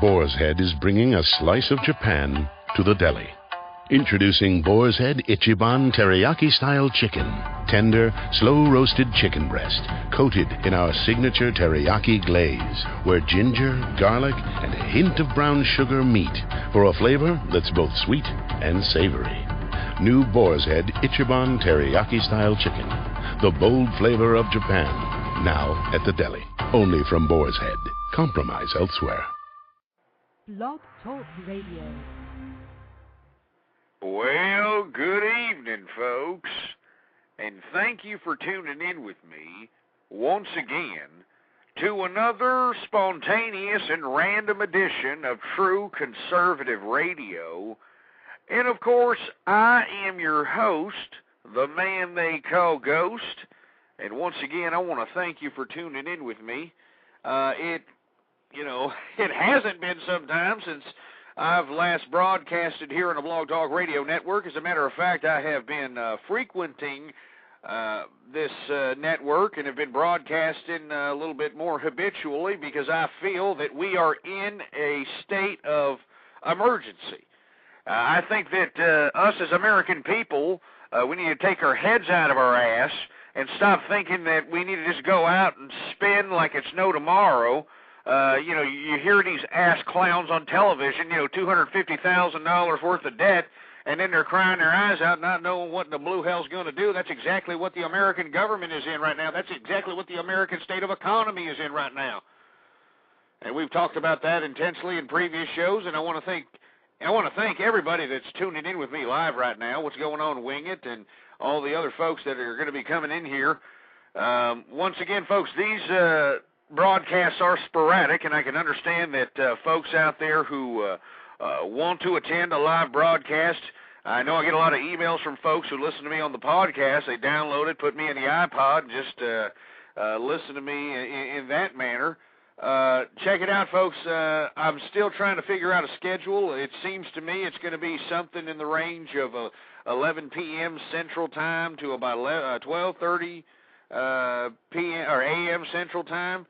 Boar's Head is bringing a slice of Japan to the deli. Introducing Boar's Head Ichiban Teriyaki-style chicken. Tender, slow-roasted chicken breast, coated in our signature teriyaki glaze, where ginger, garlic, and a hint of brown sugar meet for a flavor that's both sweet and savory. New Boar's Head Ichiban Teriyaki-style chicken. The bold flavor of Japan. Now at the deli. Only from Boar's Head. Compromise elsewhere. Blog Talk Radio. Well, good evening, folks, and thank you for tuning in with me once again to another spontaneous and random edition of True Conservative Radio. And, of course, I am your host, the man they call Ghost, and once again, I want to thank you for tuning in with me. It hasn't been some time since I've last broadcasted here on the Blog Talk Radio Network. As a matter of fact, I have been frequenting this network and have been broadcasting a little bit more habitually because I feel that we are in a state of emergency. I think that us as American people, we need to take our heads out of our ass and stop thinking that we need to just go out and spend like it's no tomorrow. You hear these ass clowns on television, $250,000 worth of debt, and then they're crying their eyes out not knowing what in the blue hell's going to do. That's exactly what the American government is in right now. That's exactly what the American state of economy is in right now. And we've talked about that intensely in previous shows, and I want to thank everybody that's tuning in with me live right now, what's going on Wing It, and all the other folks that are going to be coming in here. Once again, folks, these broadcasts are sporadic, and I can understand that folks out there who want to attend a live broadcast, I know I get a lot of emails from folks who listen to me on the podcast. They download it, put me in the iPod, and just listen to me in that manner. Check it out, folks. I'm still trying to figure out a schedule. It seems to me it's going to be something in the range of 11 p.m. Central Time to about 12:30 p.m. or a.m. Central Time.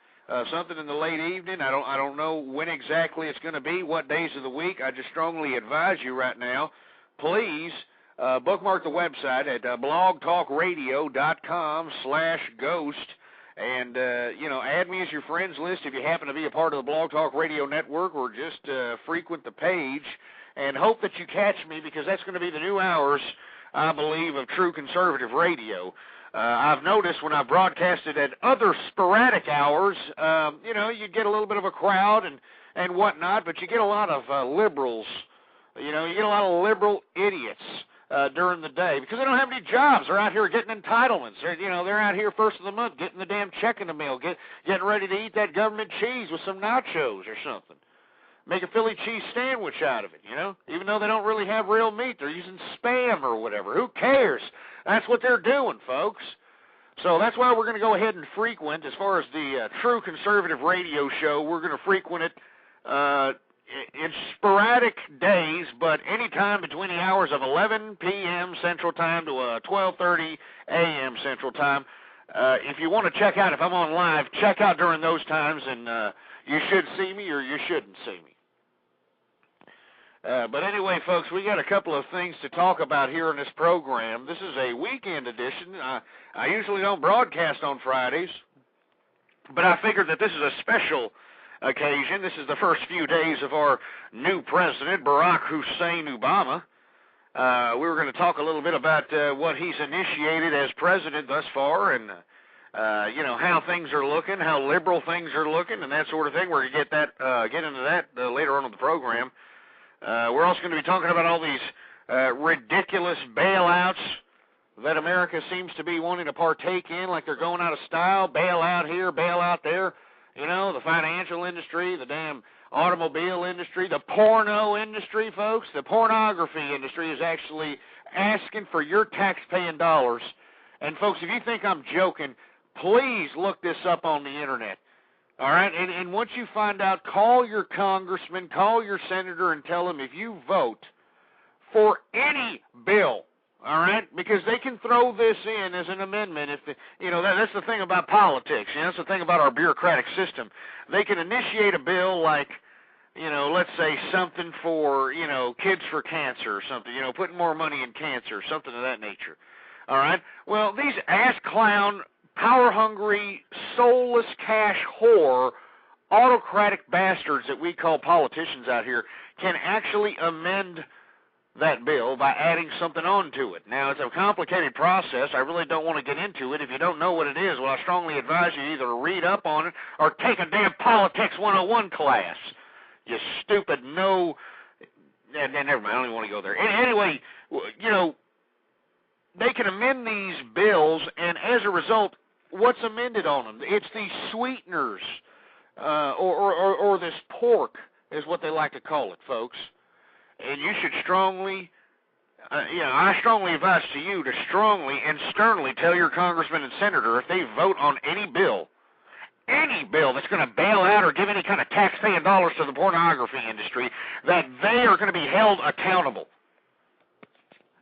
Something in the late evening. I don't know when exactly it's going to be, what days of the week. I just strongly advise you right now, please bookmark the website at blogtalkradio.com/ghost and, add me as your friends list if you happen to be a part of the Blog Talk Radio Network, or just frequent the page, and hope that you catch me, because that's going to be the new hours, I believe, of True Conservative Radio. I've noticed when I've broadcasted at other sporadic hours, you get a little bit of a crowd and whatnot, but you get a lot of liberals. You get a lot of liberal idiots during the day because they don't have any jobs. They're out here getting entitlements. They're out here first of the month getting the damn check in the mail, getting ready to eat that government cheese with some nachos or something. Make a Philly cheese sandwich out of it, even though they don't really have real meat. They're using Spam or whatever. Who cares? That's what they're doing, folks. So that's why we're going to go ahead and frequent, as far as the True Conservative Radio Show, we're going to frequent it in sporadic days, but anytime between the hours of 11 p.m. Central Time to 12:30 a.m. Central Time. If you want to check out, if I'm on live, check out during those times, and you should see me or you shouldn't see me. But anyway, folks, we got a couple of things to talk about here in this program. This is a weekend edition. I usually don't broadcast on Fridays, but I figured that this is a special occasion. This is the first few days of our new president, Barack Hussein Obama. We were going to talk a little bit about what he's initiated as president thus far, and how things are looking, how liberal things are looking, and that sort of thing. We're going to get into that later on in the program. We're also going to be talking about all these ridiculous bailouts that America seems to be wanting to partake in, like they're going out of style, bailout here, bailout there. The financial industry, the damn automobile industry, the porno industry, folks. The pornography industry is actually asking for your tax-paying dollars. And, folks, if you think I'm joking, please look this up on the Internet. All right, and once you find out, call your congressman, call your senator, and tell them if you vote for any bill, all right, because they can throw this in as an amendment. That's the thing about politics. That's the thing about our bureaucratic system. They can initiate a bill like let's say something for, Kids for Cancer or something, putting more money in cancer, something of that nature. All right? Well, these ass-clown, power-hungry, soulless cash whore, autocratic bastards that we call politicians out here can actually amend that bill by adding something onto it. Now, it's a complicated process. I really don't want to get into it. If you don't know what it is, well, I strongly advise you either to read up on it or take a damn Politics 101 class. You stupid no... And never mind, I don't even want to go there. Anyway, they can amend these bills, and as a result, what's amended on them? It's these sweeteners, or this pork is what they like to call it, folks. And you should strongly, I strongly advise to you to strongly and sternly tell your congressman and senator if they vote on any bill that's going to bail out or give any kind of tax-paying dollars to the pornography industry, that they are going to be held accountable.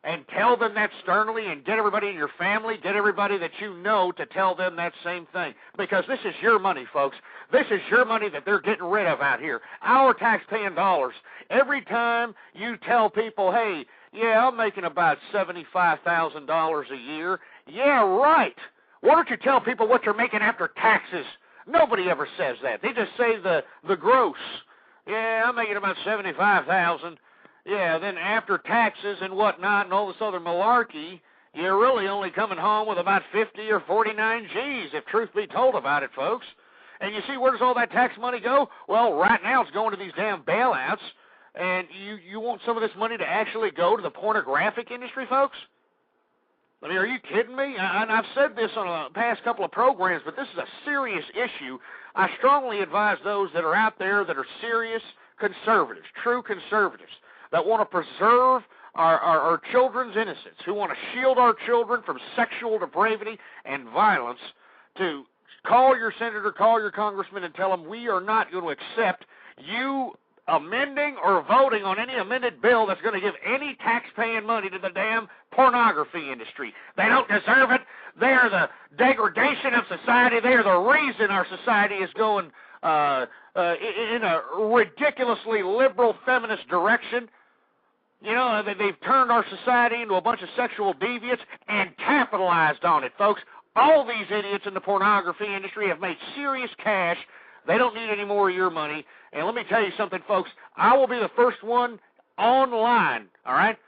And tell them that sternly, and get everybody in your family, get everybody that you know to tell them that same thing. Because this is your money, folks. This is your money that they're getting rid of out here. Our tax-paying dollars. Every time you tell people, hey, yeah, I'm making about $75,000 a year. Yeah, right. Why don't you tell people what you're making after taxes? Nobody ever says that. They just say the gross. Yeah, I'm making about $75,000. Yeah, then after taxes and whatnot and all this other malarkey, you're really only coming home with about 50 or 49 G's, if truth be told about it, folks. And you see, where does all that tax money go? Well, right now it's going to these damn bailouts, and you want some of this money to actually go to the pornographic industry, folks? I mean, are you kidding me? And I've said this on a past couple of programs, but this is a serious issue. I strongly advise those that are out there that are serious conservatives, true conservatives, that want to preserve our children's innocence, who want to shield our children from sexual depravity and violence, to call your senator, call your congressman, and tell them we are not going to accept you amending or voting on any amended bill that's going to give any tax-paying money to the damn pornography industry. They don't deserve it. They are the degradation of society. They are the reason our society is going in a ridiculously liberal feminist direction. They've turned our society into a bunch of sexual deviants and capitalized on it, folks. All these idiots in the pornography industry have made serious cash. They don't need any more of your money. And let me tell you something, folks. I will be the first one online, all right?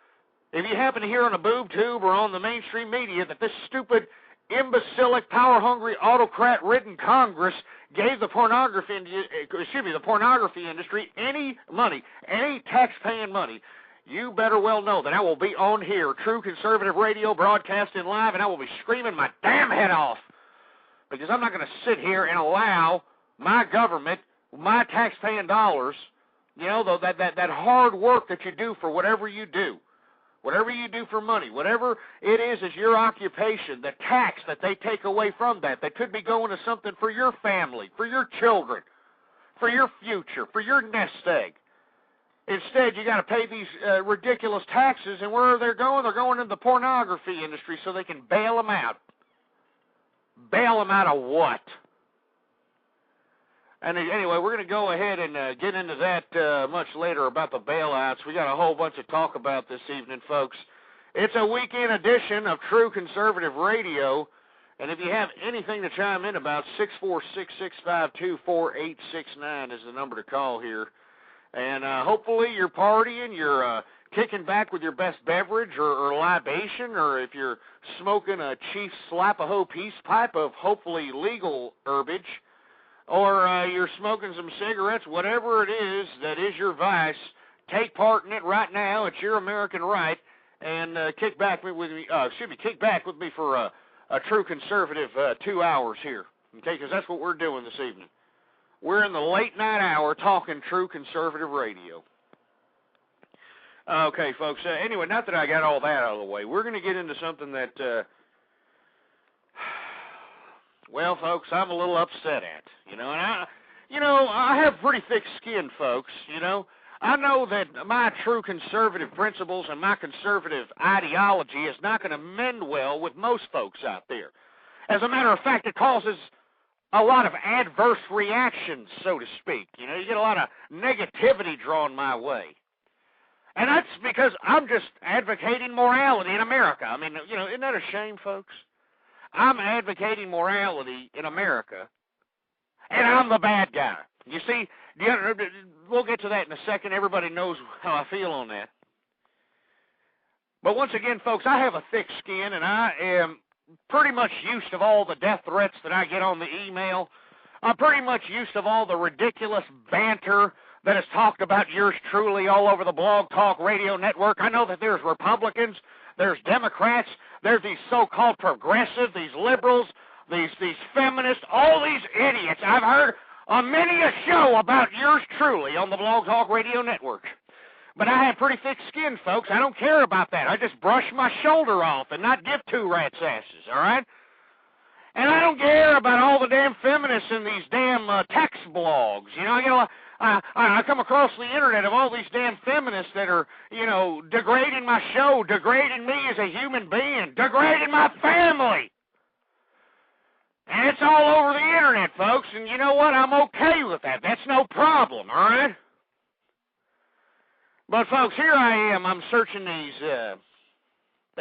If you happen to hear on a boob tube or on the mainstream media that this stupid, imbecilic, power-hungry, autocrat-ridden Congress gave the pornography industry any money, any tax-paying money, you better well know that I will be on here, True Conservative Radio, broadcasting live, and I will be screaming my damn head off, because I'm not going to sit here and allow my government, my tax-paying dollars, that hard work that you do for whatever you do for money, whatever it is your occupation, the tax that they take away from that could be going to something for your family, for your children, for your future, for your nest egg. Instead, you got to pay these ridiculous taxes, and where are they going? They're going into the pornography industry so they can bail them out. Bail them out of what? And anyway, we're going to go ahead and get into that much later about the bailouts. We got a whole bunch of talk about this evening, folks. It's a weekend edition of True Conservative Radio, and if you have anything to chime in about, 646-652-4869 is the number to call here. And hopefully you're partying, you're kicking back with your best beverage or libation, or if you're smoking a Chief Slap-a-Ho peace pipe of hopefully legal herbage, or you're smoking some cigarettes, whatever it is that is your vice, take part in it right now. It's your American right, and kick back with me for a true conservative 2 hours here, okay? Because that's what we're doing this evening. We're in the late night hour talking True Conservative Radio. Okay, folks. Anyway, not that I got all that out of the way, we're going to get into something that. Well, folks, I'm a little upset at, and I have pretty thick skin, folks, I know that my true conservative principles and my conservative ideology is not going to mend well with most folks out there. As a matter of fact, it causes a lot of adverse reactions, so to speak. You know, you get a lot of negativity drawn my way. And that's because I'm just advocating morality in America. I mean, you know, isn't that a shame, folks? I'm advocating morality in America, and I'm the bad guy. You see, we'll get to that in a second. Everybody knows how I feel on that. But once again, folks, I have a thick skin, and I am pretty much used to all the death threats that I get on the email. I'm pretty much used to all the ridiculous banter that is talked about yours truly all over the Blog Talk Radio Network. I know that there's Republicans, there's Democrats, there's these so-called progressives, these liberals, these feminists, all these idiots. I've heard on many a show about yours truly on the Blog Talk Radio Network. But I have pretty thick skin, folks. I don't care about that. I just brush my shoulder off and not give two rats' asses, all right? And I don't care about all the damn feminists in these damn text blogs. You know, I come across the internet of all these damn feminists that are, you know, degrading my show, degrading me as a human being, degrading my family. And it's all over the internet, folks. And you know what? I'm okay with that. That's no problem, all right? But, folks, here I am. I'm searching these, the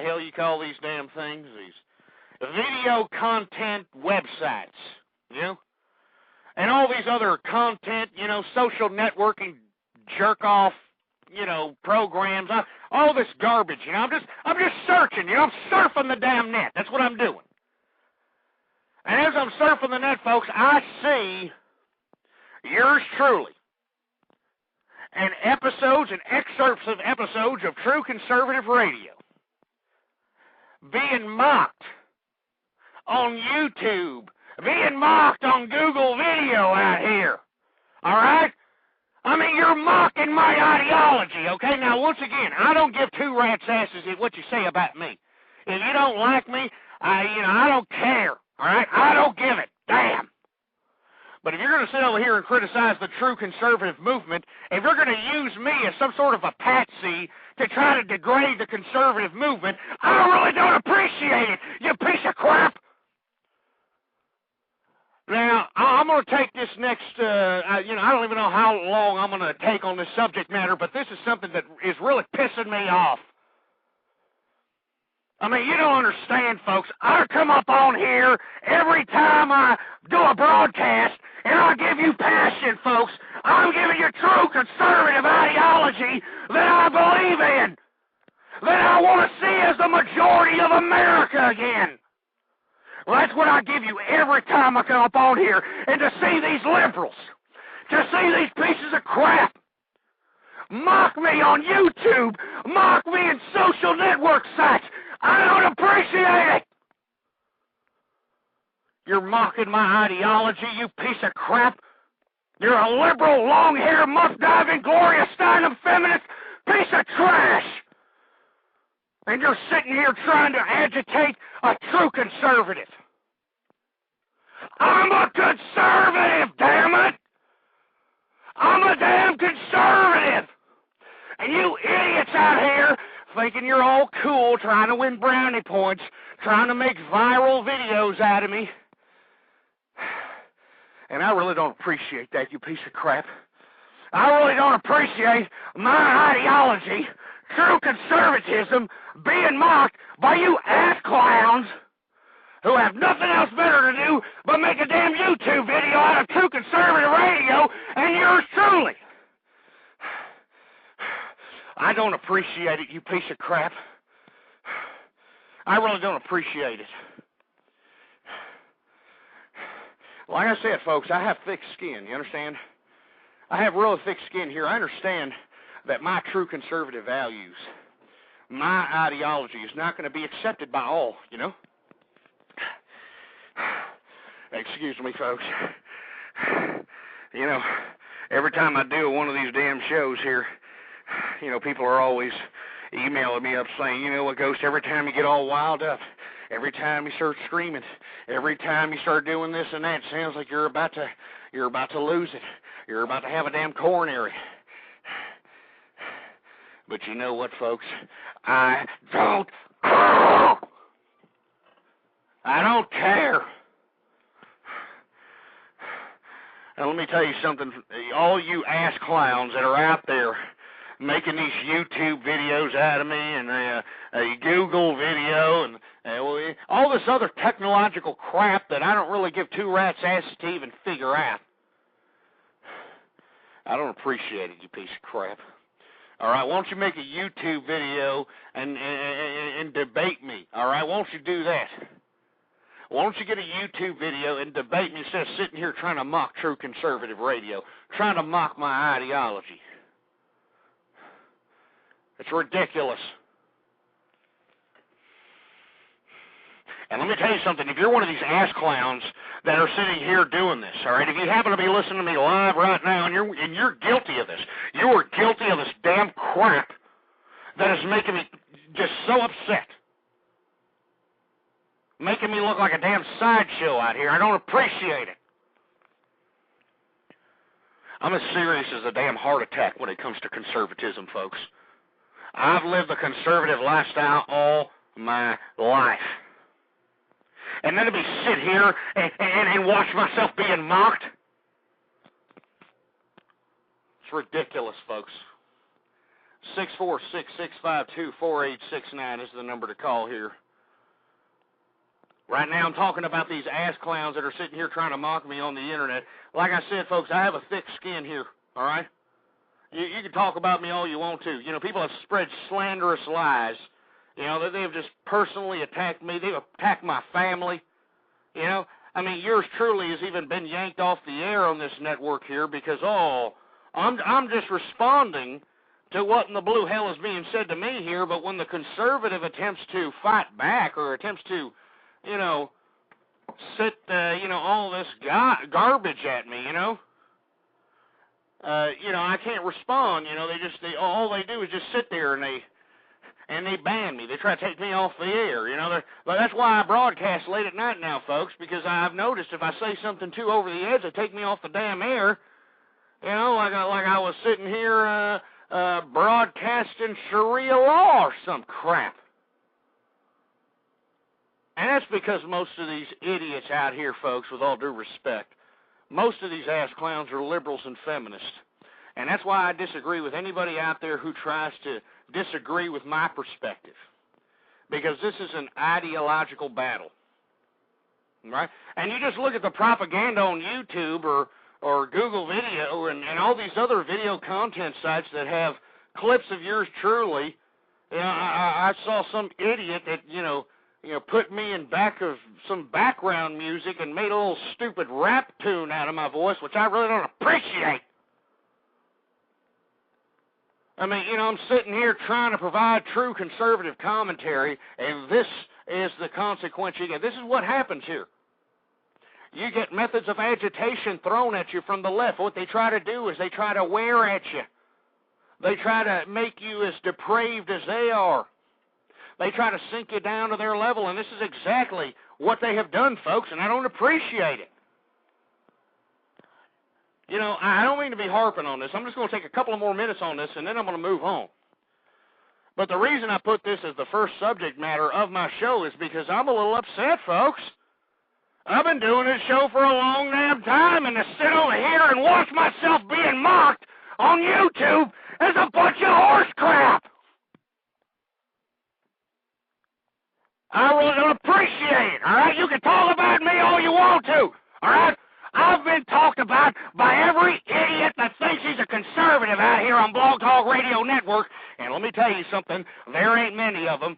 hell you call these damn things? These video content websites, you know? And all these other content, you know, social networking, jerk-off, you know, programs, all this garbage, you know? I'm just searching, you know? I'm surfing the damn net. That's what I'm doing. And as I'm surfing the net, folks, I see yours truly. And episodes and excerpts of episodes of True Conservative Radio being mocked on YouTube, being mocked on Google Video out here. All right? I mean, you're mocking my ideology, okay? Now, once again, I don't give two rats' asses at what you say about me. If you don't like me, I don't care, all right? I don't give it. Damn. But if you're going to sit over here and criticize the true conservative movement, if you're going to use me as some sort of a patsy to try to degrade the conservative movement, I really don't appreciate it, you piece of crap. Now, I'm going to take this next, I don't even know how long I'm going to take on this subject matter, but this is something that is really pissing me off. I mean, you don't understand, folks. I come up on here every time I do a broadcast, and I give you passion, folks. I'm giving you true conservative ideology that I believe in, that I want to see as the majority of America again. Well, that's what I give you every time I come up on here, and to see these liberals, to see these pieces of crap, mock me on YouTube, mock me in social network sites. I don't appreciate it. You're mocking my ideology, you piece of crap. You're a liberal, long-haired, muff-diving, Gloria Steinem feminist piece of trash. And you're sitting here trying to agitate a true conservative. I'm a conservative, damn it. I'm a damn conservative. And you idiots out here thinking you're all cool, trying to win brownie points, trying to make viral videos out of me. And I really don't appreciate that, you piece of crap. I really don't appreciate my ideology, true conservatism, being mocked by you ass clowns who have nothing else better to do but make a damn YouTube video out of True Conservative Radio and yours truly. I don't appreciate it, you piece of crap. I really don't appreciate it. Like I said, folks, I have thick skin, you understand? I have really thick skin here. I understand that my true conservative values, my ideology is not going to be accepted by all, you know? Excuse me, folks. You know, every time I do one of these damn shows here, you know, people are always emailing me up saying, you know what, Ghost, every time you get all wild up, every time you start screaming, every time you start doing this and that, it sounds like you're about to lose it. You're about to have a damn coronary. But you know what, folks? I don't care. And let me tell you something, all you ass clowns that are out there making these YouTube videos out of me and a Google video and all this other technological crap that I don't really give two rats' asses to even figure out. I don't appreciate it, you piece of crap. All right, won't you make a YouTube video and debate me? All right, won't you do that? Won't you get a YouTube video and debate me instead of sitting here trying to mock true conservative radio, trying to mock my ideology? It's ridiculous. And let me tell you something, if you're one of these ass clowns that are sitting here doing this, all right, if you happen to be listening to me live right now and you're guilty of this, you are guilty of this damn crap that is making me just so upset, making me look like a damn sideshow out here. I don't appreciate it. I'm as serious as a damn heart attack when it comes to conservatism, folks. I've lived the conservative lifestyle all my life. And then to be sit here and watch myself being mocked? It's ridiculous, folks. 646-652-4869 is the number to call here. Right now I'm talking about these ass clowns that are sitting here trying to mock me on the internet. Like I said, folks, I have a thick skin here, all right? You can talk about me all you want to. You know, people have spread slanderous lies. You know, they have just personally attacked me. They've attacked my family. You know, I mean, yours truly has even been yanked off the air on this network here because, I'm just responding to what in the blue hell is being said to me here, but when the conservative attempts to fight back or attempts to, you know, sit, all this garbage at me, I can't respond. You know, all they do is just sit there and they ban me. They try to take me off the air. You know, that's why I broadcast late at night now, folks, because I've noticed if I say something too over the edge, they take me off the damn air. You know, like I was sitting here broadcasting Sharia law or some crap. And that's because most of these idiots out here, folks, with all due respect, most of these ass clowns are liberals and feminists. And that's why I disagree with anybody out there who tries to disagree with my perspective. Because this is an ideological battle. Right? And you just look at the propaganda on YouTube or Google Video and all these other video content sites that have clips of yours truly. You know, I saw some idiot that, put me in back of some background music and made a little stupid rap tune out of my voice, which I really don't appreciate. I mean, I'm sitting here trying to provide true conservative commentary, and this is the consequence you get. This is what happens here. You get methods of agitation thrown at you from the left. What they try to do is they try to wear at you. They try to make you as depraved as they are. They try to sink you down to their level, and this is exactly what they have done, folks, and I don't appreciate it. I don't mean to be harping on this. I'm just going to take a couple of more minutes on this, and then I'm going to move on. But the reason I put this as the first subject matter of my show is because I'm a little upset, folks. I've been doing this show for a long damn time, and to sit over here and watch myself being mocked on YouTube is a bunch of horse crap. I really don't appreciate it, all right? You can talk about me all you want to, all right? I've been talked about by every idiot that thinks he's a conservative out here on Blog Talk Radio Network, and let me tell you something, there ain't many of them.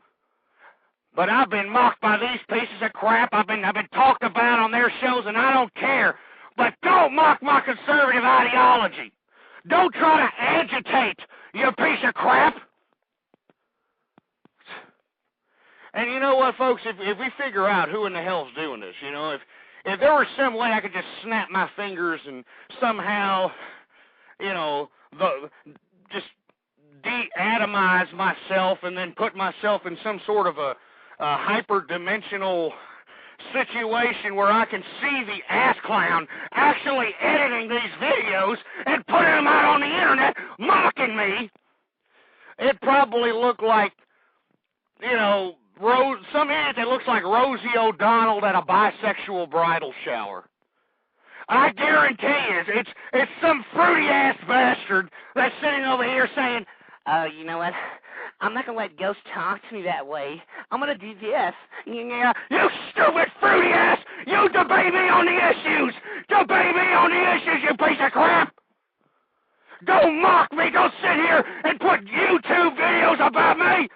But I've been mocked by these pieces of crap. I've been talked about on their shows, and I don't care. But don't mock my conservative ideology. Don't try to agitate, you piece of crap. And you know what, folks? If we figure out who in the hell's doing this, if there was some way I could just snap my fingers and somehow, just de-atomize myself and then put myself in some sort of a hyper-dimensional situation where I can see the ass clown actually editing these videos and putting them out on the internet, mocking me, it probably looked like, some idiot that looks like Rosie O'Donnell at a bisexual bridal shower. I guarantee you, it's some fruity-ass bastard that's sitting over here saying, you know what? I'm not going to let ghosts talk to me that way. I'm going to do this. Yeah, you stupid fruity-ass! You debate me on the issues! Debate me on the issues, you piece of crap! Go mock me! Go sit here and put YouTube videos about me!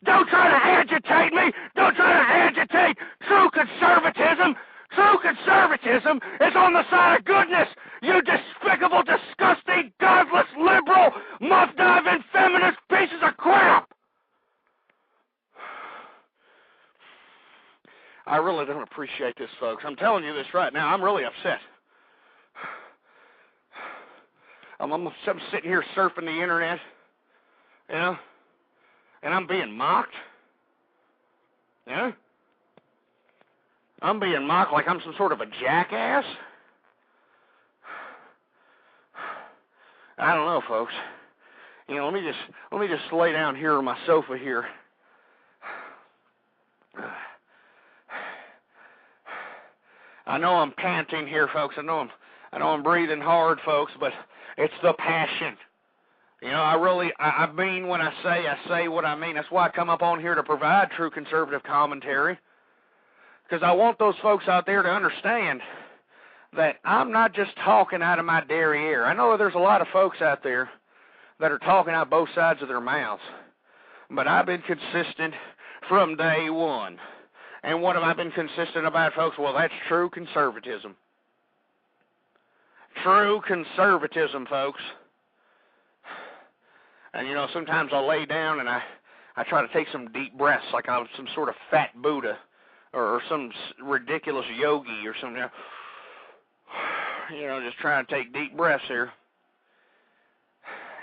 Don't try to agitate me! Don't try to agitate true conservatism! True conservatism is on the side of goodness! You despicable, disgusting, godless, liberal, muff-diving, feminist pieces of crap! I really don't appreciate this, folks. I'm telling you this right now. I'm really upset. I'm sitting here surfing the internet, you know, and I'm being mocked. Yeah? I'm being mocked like I'm some sort of a jackass. I don't know, folks. You know, let me just lay down here on my sofa here. I know I'm panting here, folks. I know I'm breathing hard, folks, but it's the passion. You know, I mean when I say what I mean. That's why I come up on here to provide true conservative commentary. Because I want those folks out there to understand that I'm not just talking out of my derriere. I know there's a lot of folks out there that are talking out both sides of their mouths. But I've been consistent from day one. And what have I been consistent about, folks? Well, that's true conservatism. True conservatism, folks. And, you know, sometimes I'll lay down and I try to take some deep breaths like I'm some sort of fat Buddha or some ridiculous yogi or something. You know, just trying to take deep breaths here.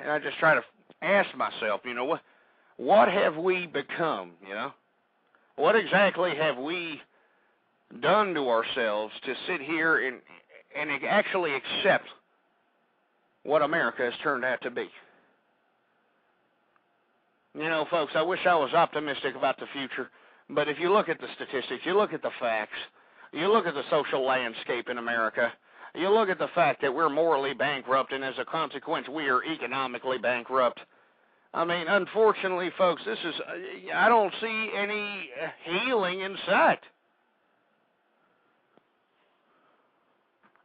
And I just try to ask myself, you know, what have we become, you know? What exactly have we done to ourselves to sit here and actually accept what America has turned out to be? You know, folks, I wish I was optimistic about the future, but if you look at the statistics, you look at the facts, you look at the social landscape in America, you look at the fact that we're morally bankrupt, and as a consequence, we are economically bankrupt. I mean, unfortunately, folks, I don't see any healing in sight.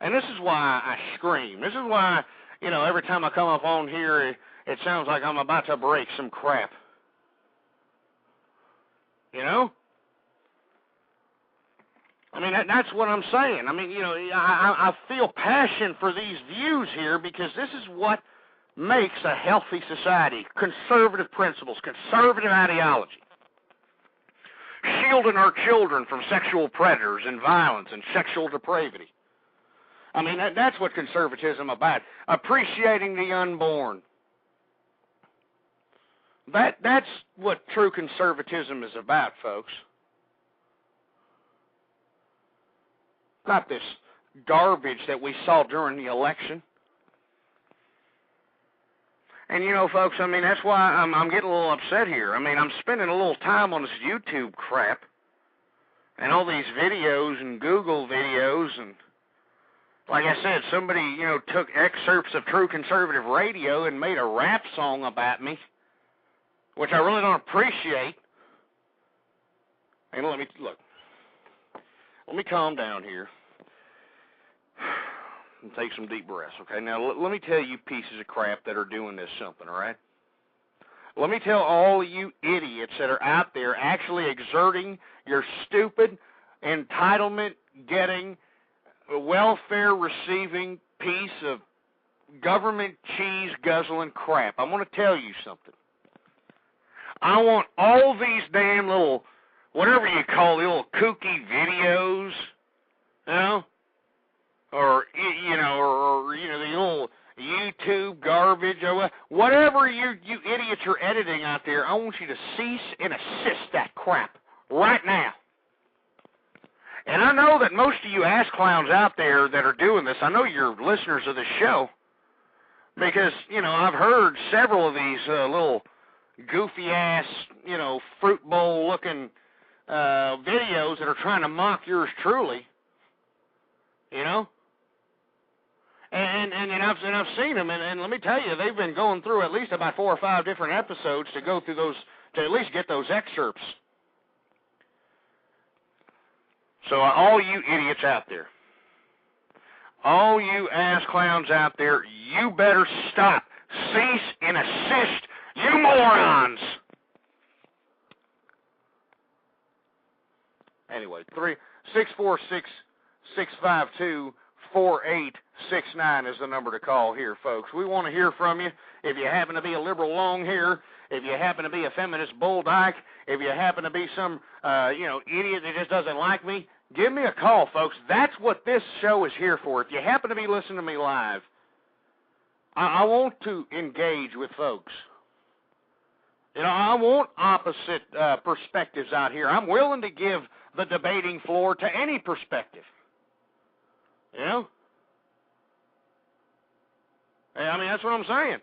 And this is why I scream. This is why, you know, every time I come up on here, it sounds like I'm about to break some crap. You know? I mean, that's what I'm saying. I mean, you know, I feel passion for these views here because this is what makes a healthy society. Conservative principles, conservative ideology. Shielding our children from sexual predators and violence and sexual depravity. I mean, that's what conservatism is about. Appreciating the unborn. That's what true conservatism is about, folks. Not this garbage that we saw during the election. And, you know, folks, I mean, that's why I'm getting a little upset here. I mean, I'm spending a little time on this YouTube crap and all these videos and Google videos. And like I said, somebody, you know, took excerpts of True Conservative Radio and made a rap song about me, which I really don't appreciate. And let me calm down here and take some deep breaths, okay? Now, let me tell you pieces of crap that are doing this something, all right? Let me tell all you idiots that are out there actually exerting your stupid, entitlement-getting, welfare-receiving piece of government cheese-guzzling crap. I want to tell you something. I want all these damn little, whatever you call the little kooky videos, you know, or the little YouTube garbage, or whatever you idiots are editing out there. I want you to cease and assist that crap right now. And I know that most of you ass clowns out there that are doing this, I know you're listeners of the show, because, you know, I've heard several of these little goofy-ass, you know, fruit bowl-looking videos that are trying to mock yours truly. you know. And I've seen them, and let me tell you, they've been going through at least about 4 or 5 different episodes to go through those, to at least get those excerpts. So all you idiots out there, all you ass clowns out there, you better stop, cease, and assist, you morons. Anyway, 646-652-4869 is the number to call here, folks. We want to hear from you. If you happen to be a liberal long hair, if you happen to be a feminist bull dyke, if you happen to be some, idiot that just doesn't like me, give me a call, folks. That's what this show is here for. If you happen to be listening to me live, I want to engage with folks. I want opposite perspectives out here. I'm willing to give the debating floor to any perspective. That's what I'm saying.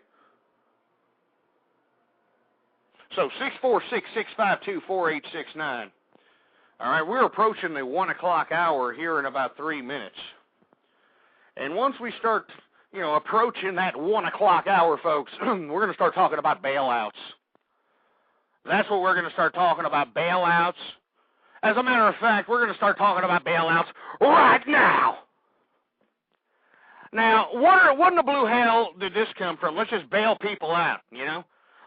So 646-652-4869. All right, we're approaching the 1 o'clock hour here in about 3 minutes. And once we start, approaching that 1 o'clock hour, folks, we're going to start talking about bailouts. That's what we're going to start talking about, bailouts. As a matter of fact, we're going to start talking about bailouts right now. Now, what in the blue hell did this come from? Let's just bail people out,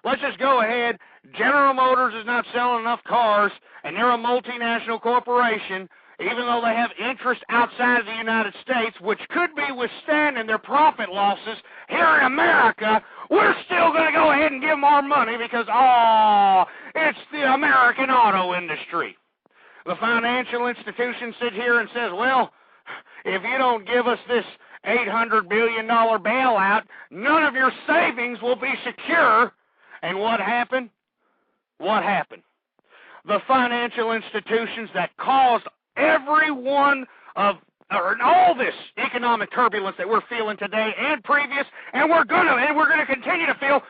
Let's just go ahead. General Motors is not selling enough cars, and they're a multinational corporation, even though they have interests outside of the United States, which could be withstanding their profit losses here in America. We're still going to go ahead and give them our money because, it's the American auto industry. The financial institution sits here and says, well, if you don't give us this $800 billion bailout, none of your savings will be secure. And what happened? The financial institutions that caused all this economic turbulence that we're feeling today and previous, and we're gonna continue to feel,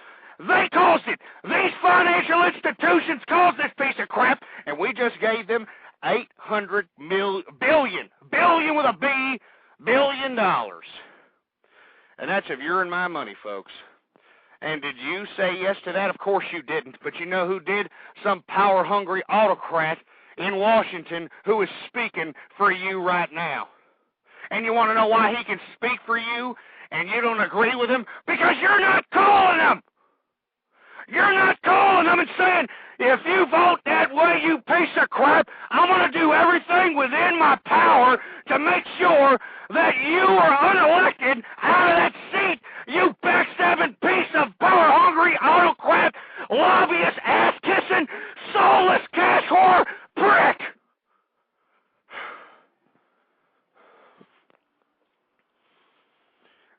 they caused it. These financial institutions caused this piece of crap, and we just gave them $800 billion with a B, $billion. And that's of your and my money, folks. And did you say yes to that? Of course you didn't. But you know who did? Some power-hungry autocrat in Washington who is speaking for you right now. And you want to know why he can speak for you and you don't agree with him? Because you're not calling him. You're not calling them and saying, if you vote that way, you piece of crap, I'm going to do everything within my power to make sure that you are unelected out of that seat, you backstabbing piece of power-hungry autocrat, lobbyist, ass-kissing, soulless cash whore prick.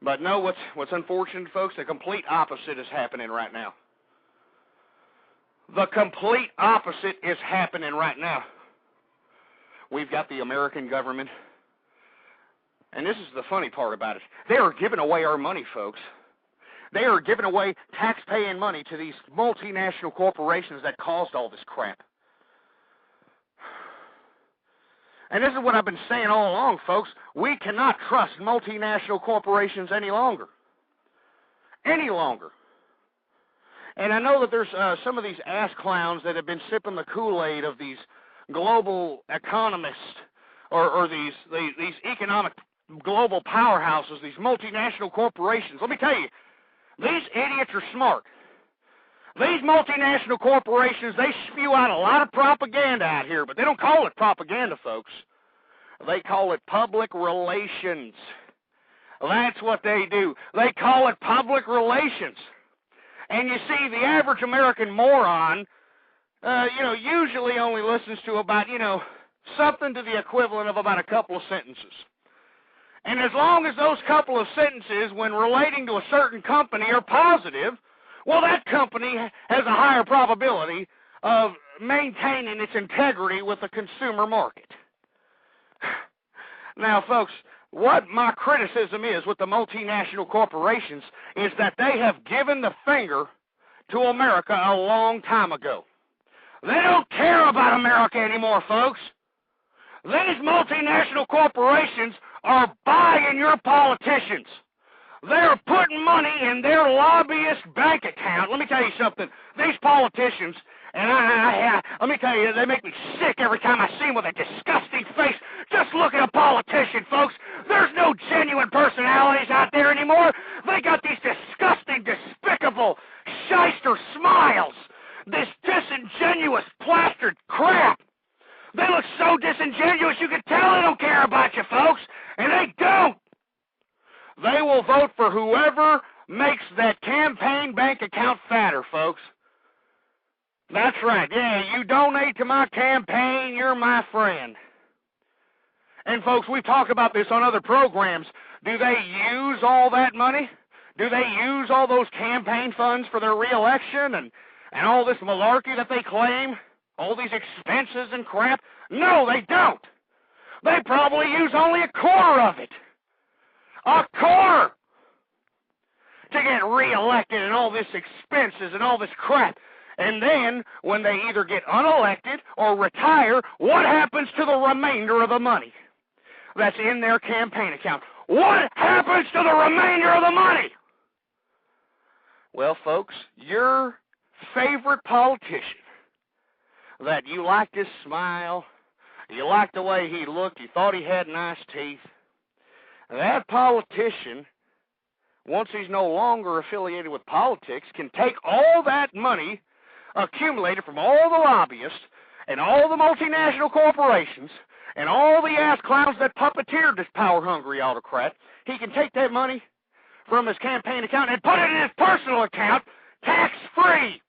But no, what's unfortunate, folks, the complete opposite is happening right now. The complete opposite is happening right now. We've got the American government, and this is the funny part about it. They are giving away our money, folks. They are giving away tax-paying money to these multinational corporations that caused all this crap. And this is what I've been saying all along, folks. We cannot trust multinational corporations any longer. Any longer. And I know that there's some of these ass clowns that have been sipping the Kool-Aid of these global economists or these economic global powerhouses, these multinational corporations. Let me tell you, these idiots are smart. These multinational corporations, they spew out a lot of propaganda out here, but they don't call it propaganda, folks. They call it public relations. That's what they do. They call it public relations. And you see, the average American moron, usually only listens to about, something to the equivalent of about a couple of sentences. And as long as those couple of sentences, when relating to a certain company, are positive, well, that company has a higher probability of maintaining its integrity with the consumer market. Now, folks, what my criticism is with the multinational corporations is that they have given the finger to America a long time ago. They don't care about America anymore, folks. These multinational corporations are buying your politicians. They're putting money in their lobbyist bank account. Let me tell you something. These politicians, and let me tell you, they make me sick every time I see them with a disgusting face. Just look at a politician, folks. There's no genuine personalities out there anymore. They got these disgusting, despicable, shyster smiles. This disingenuous, plastered crap. They look so disingenuous you can tell they don't care about you, folks. And they don't. They will vote for whoever makes that campaign bank account fatter, folks. That's right. Yeah, you donate to my campaign, you're my friend. And, folks, we've talked about this on other programs. Do they use all that money? Do they use all those campaign funds for their reelection and all this malarkey that they claim? All these expenses and crap? No, they don't. They probably use only a quarter of it. A quarter! To get reelected and all this expenses and all this crap. And then, when they either get unelected or retire, what happens to the remainder of the money that's in their campaign account? What happens to the remainder of the money? Well, folks, your favorite politician that you liked his smile, you liked the way he looked, you thought he had nice teeth, that politician, once he's no longer affiliated with politics, can take all that money accumulated from all the lobbyists and all the multinational corporations and all the ass clowns that puppeteered this power-hungry autocrat. He can take that money from his campaign account and put it in his personal account tax-free.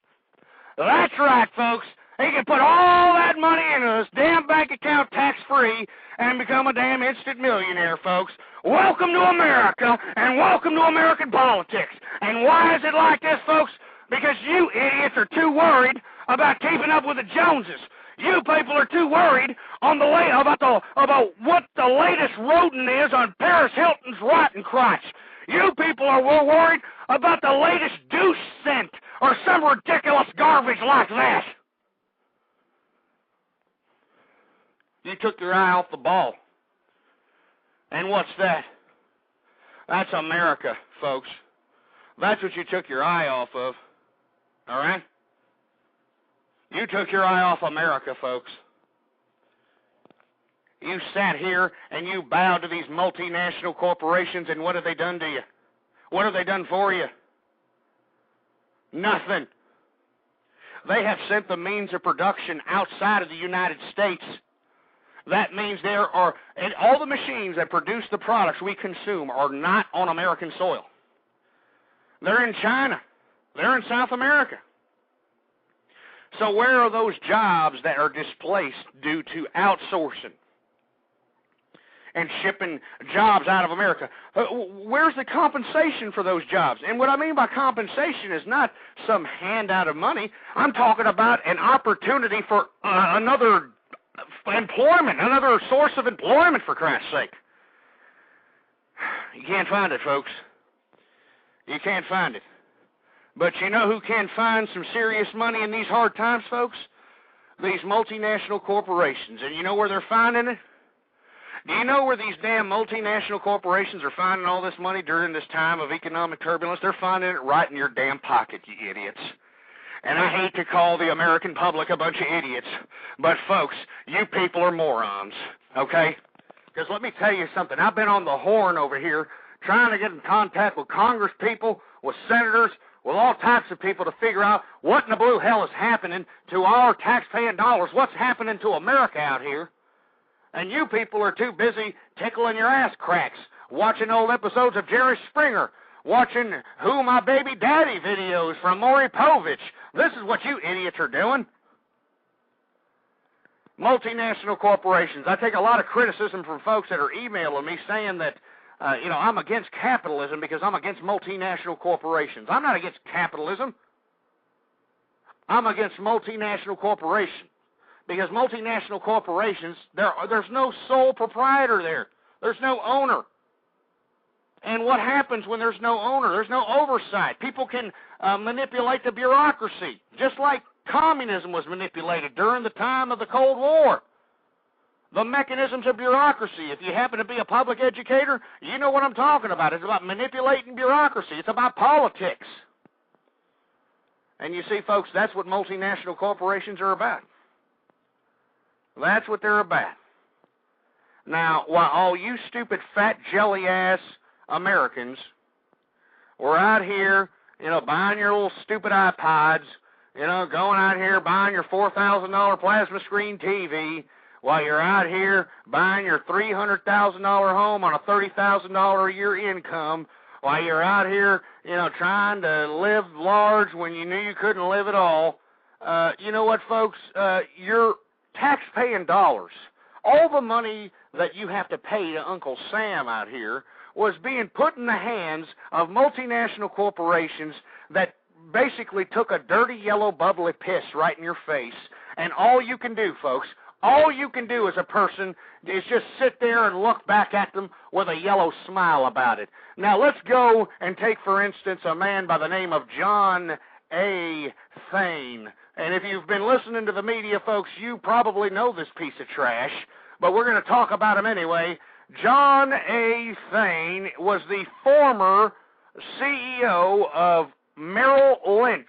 That's right, folks. He can put all that money into his damn bank account tax-free and become a damn instant millionaire, folks. Welcome to America, and welcome to American politics. And why is it like this, folks? Because you idiots are too worried about keeping up with the Joneses. You people are too worried on the way about what the latest rodent is on Paris Hilton's rotten crotch. You people are more worried about the latest douche scent or some ridiculous garbage like that. You took your eye off the ball. And what's that? That's America, folks. That's what you took your eye off of. All right? You took your eye off America, folks. You sat here and you bowed to these multinational corporations, and what have they done to you? What have they done for you? Nothing. They have sent the means of production outside of the United States. That means there are, and all the machines that produce the products we consume are not on American soil. They're in China. They're in South America. So where are those jobs that are displaced due to outsourcing and shipping jobs out of America? Where's the compensation for those jobs? And what I mean by compensation is not some handout of money. I'm talking about an opportunity for another employment, another source of employment, for Christ's sake. You can't find it, folks. You can't find it. But you know who can find some serious money in these hard times, folks? These multinational corporations. And you know where they're finding it? Do you know where these damn multinational corporations are finding all this money during this time of economic turbulence? They're finding it right in your damn pocket, you idiots. And I hate to call the American public a bunch of idiots, but folks, you people are morons, okay? Because let me tell you something. I've been on the horn over here trying to get in contact with Congress people, with senators, with all types of people to figure out what in the blue hell is happening to our taxpaying dollars, what's happening to America out here. And you people are too busy tickling your ass cracks, watching old episodes of Jerry Springer, watching Who My Baby Daddy videos from Maury Povich. This is what you idiots are doing. Multinational corporations. I take a lot of criticism from folks that are emailing me saying that, I'm against capitalism because I'm against multinational corporations. I'm not against capitalism. I'm against multinational corporations. Because multinational corporations, there's no sole proprietor there. There's no owner. And what happens when there's no owner? There's no oversight. People can manipulate the bureaucracy, just like communism was manipulated during the time of the Cold War. The mechanisms of bureaucracy. If you happen to be a public educator, you know what I'm talking about. It's about manipulating bureaucracy. It's about politics. And you see, folks, that's what multinational corporations are about. That's what they're about. Now, while all you stupid, fat, jelly-ass Americans were out here, buying your little stupid iPods, going out here buying your $4,000 plasma screen TV, while you're out here buying your $300,000 home on a $30,000 a year income, while you're out here, trying to live large when you knew you couldn't live at all, you know what, folks? Your tax-paying dollars, all the money that you have to pay to Uncle Sam out here was being put in the hands of multinational corporations that basically took a dirty, yellow, bubbly piss right in your face. And all you can do, folks, all you can do as a person is just sit there and look back at them with a yellow smile about it. Now, let's go and take, for instance, a man by the name of John A. Thane. And if you've been listening to the media, folks, you probably know this piece of trash, but we're going to talk about him anyway. John A. Thane was the former CEO of Merrill Lynch.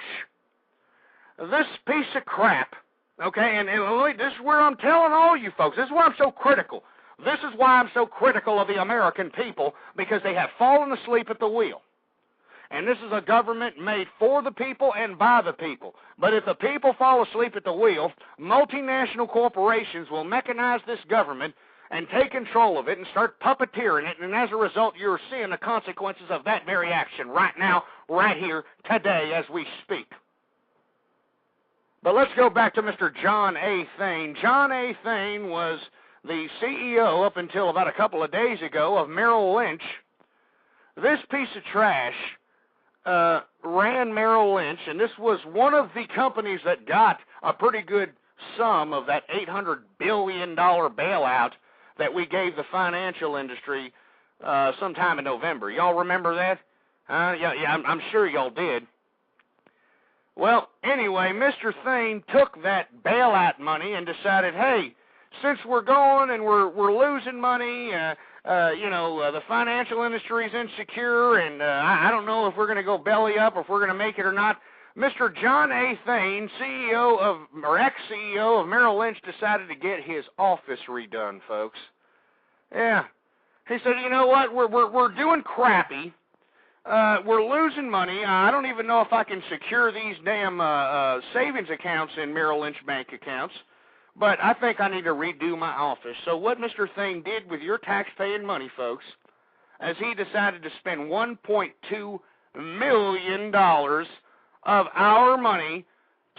This piece of crap, okay, and this is where I'm telling all you folks, this is why I'm so critical. This is why I'm so critical of the American people, because they have fallen asleep at the wheel. And this is a government made for the people and by the people. But if the people fall asleep at the wheel, multinational corporations will mechanize this government and take control of it and start puppeteering it, and as a result, you're seeing the consequences of that very action right now, right here, today, as we speak. But let's go back to Mr. John A. Thane. John A. Thane was the CEO up until about a couple of days ago of Merrill Lynch. This piece of trash ran Merrill Lynch, and this was one of the companies that got a pretty good sum of that $800 billion bailout that we gave the financial industry sometime in November. Y'all remember that? Yeah, I'm sure y'all did. Well, anyway, Mr. Thane took that bailout money and decided, hey, since we're going and we're losing money, the financial industry is insecure, and I don't know if we're going to go belly up or if we're going to make it or not. Mr. John A. Thane, ex-CEO of Merrill Lynch, decided to get his office redone, folks. Yeah. He said, you know what, we're doing crappy. We're losing money. I don't even know if I can secure these damn savings accounts in Merrill Lynch bank accounts, but I think I need to redo my office. So what Mr. Thane did with your tax-paying money, folks, is he decided to spend $1.2 million of our money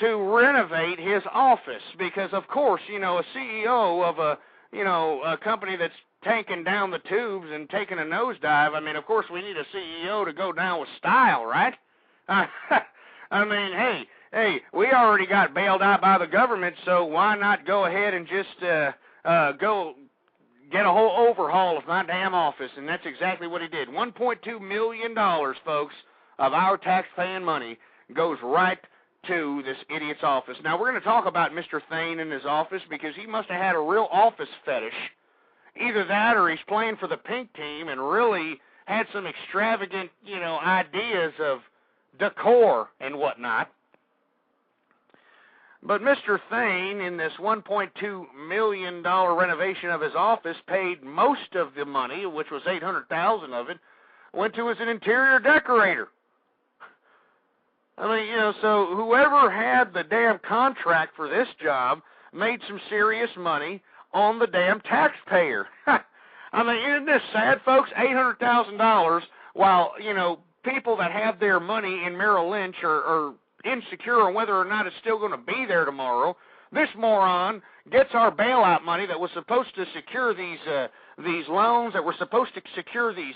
to renovate his office, because of course, a CEO of a company that's tanking down the tubes and taking a nosedive, I mean, of course we need a CEO to go down with style, right? I mean, hey, we already got bailed out by the government, so why not go ahead and just go get a whole overhaul of my damn office? And that's exactly what he did. $1.2 million, folks, of our tax-paying money goes right to this idiot's office. Now, we're going to talk about Mr. Thane and his office, because he must have had a real office fetish. Either that or he's playing for the pink team and really had some extravagant, ideas of decor and whatnot. But Mr. Thane, in this $1.2 million renovation of his office, paid most of the money, which was $800,000 of it, went to as an interior decorator. I mean, so whoever had the damn contract for this job made some serious money on the damn taxpayer. I mean, isn't this sad, folks? $800,000, while, people that have their money in Merrill Lynch are insecure on whether or not it's still going to be there tomorrow. This moron gets our bailout money that was supposed to secure these loans, that were supposed to secure these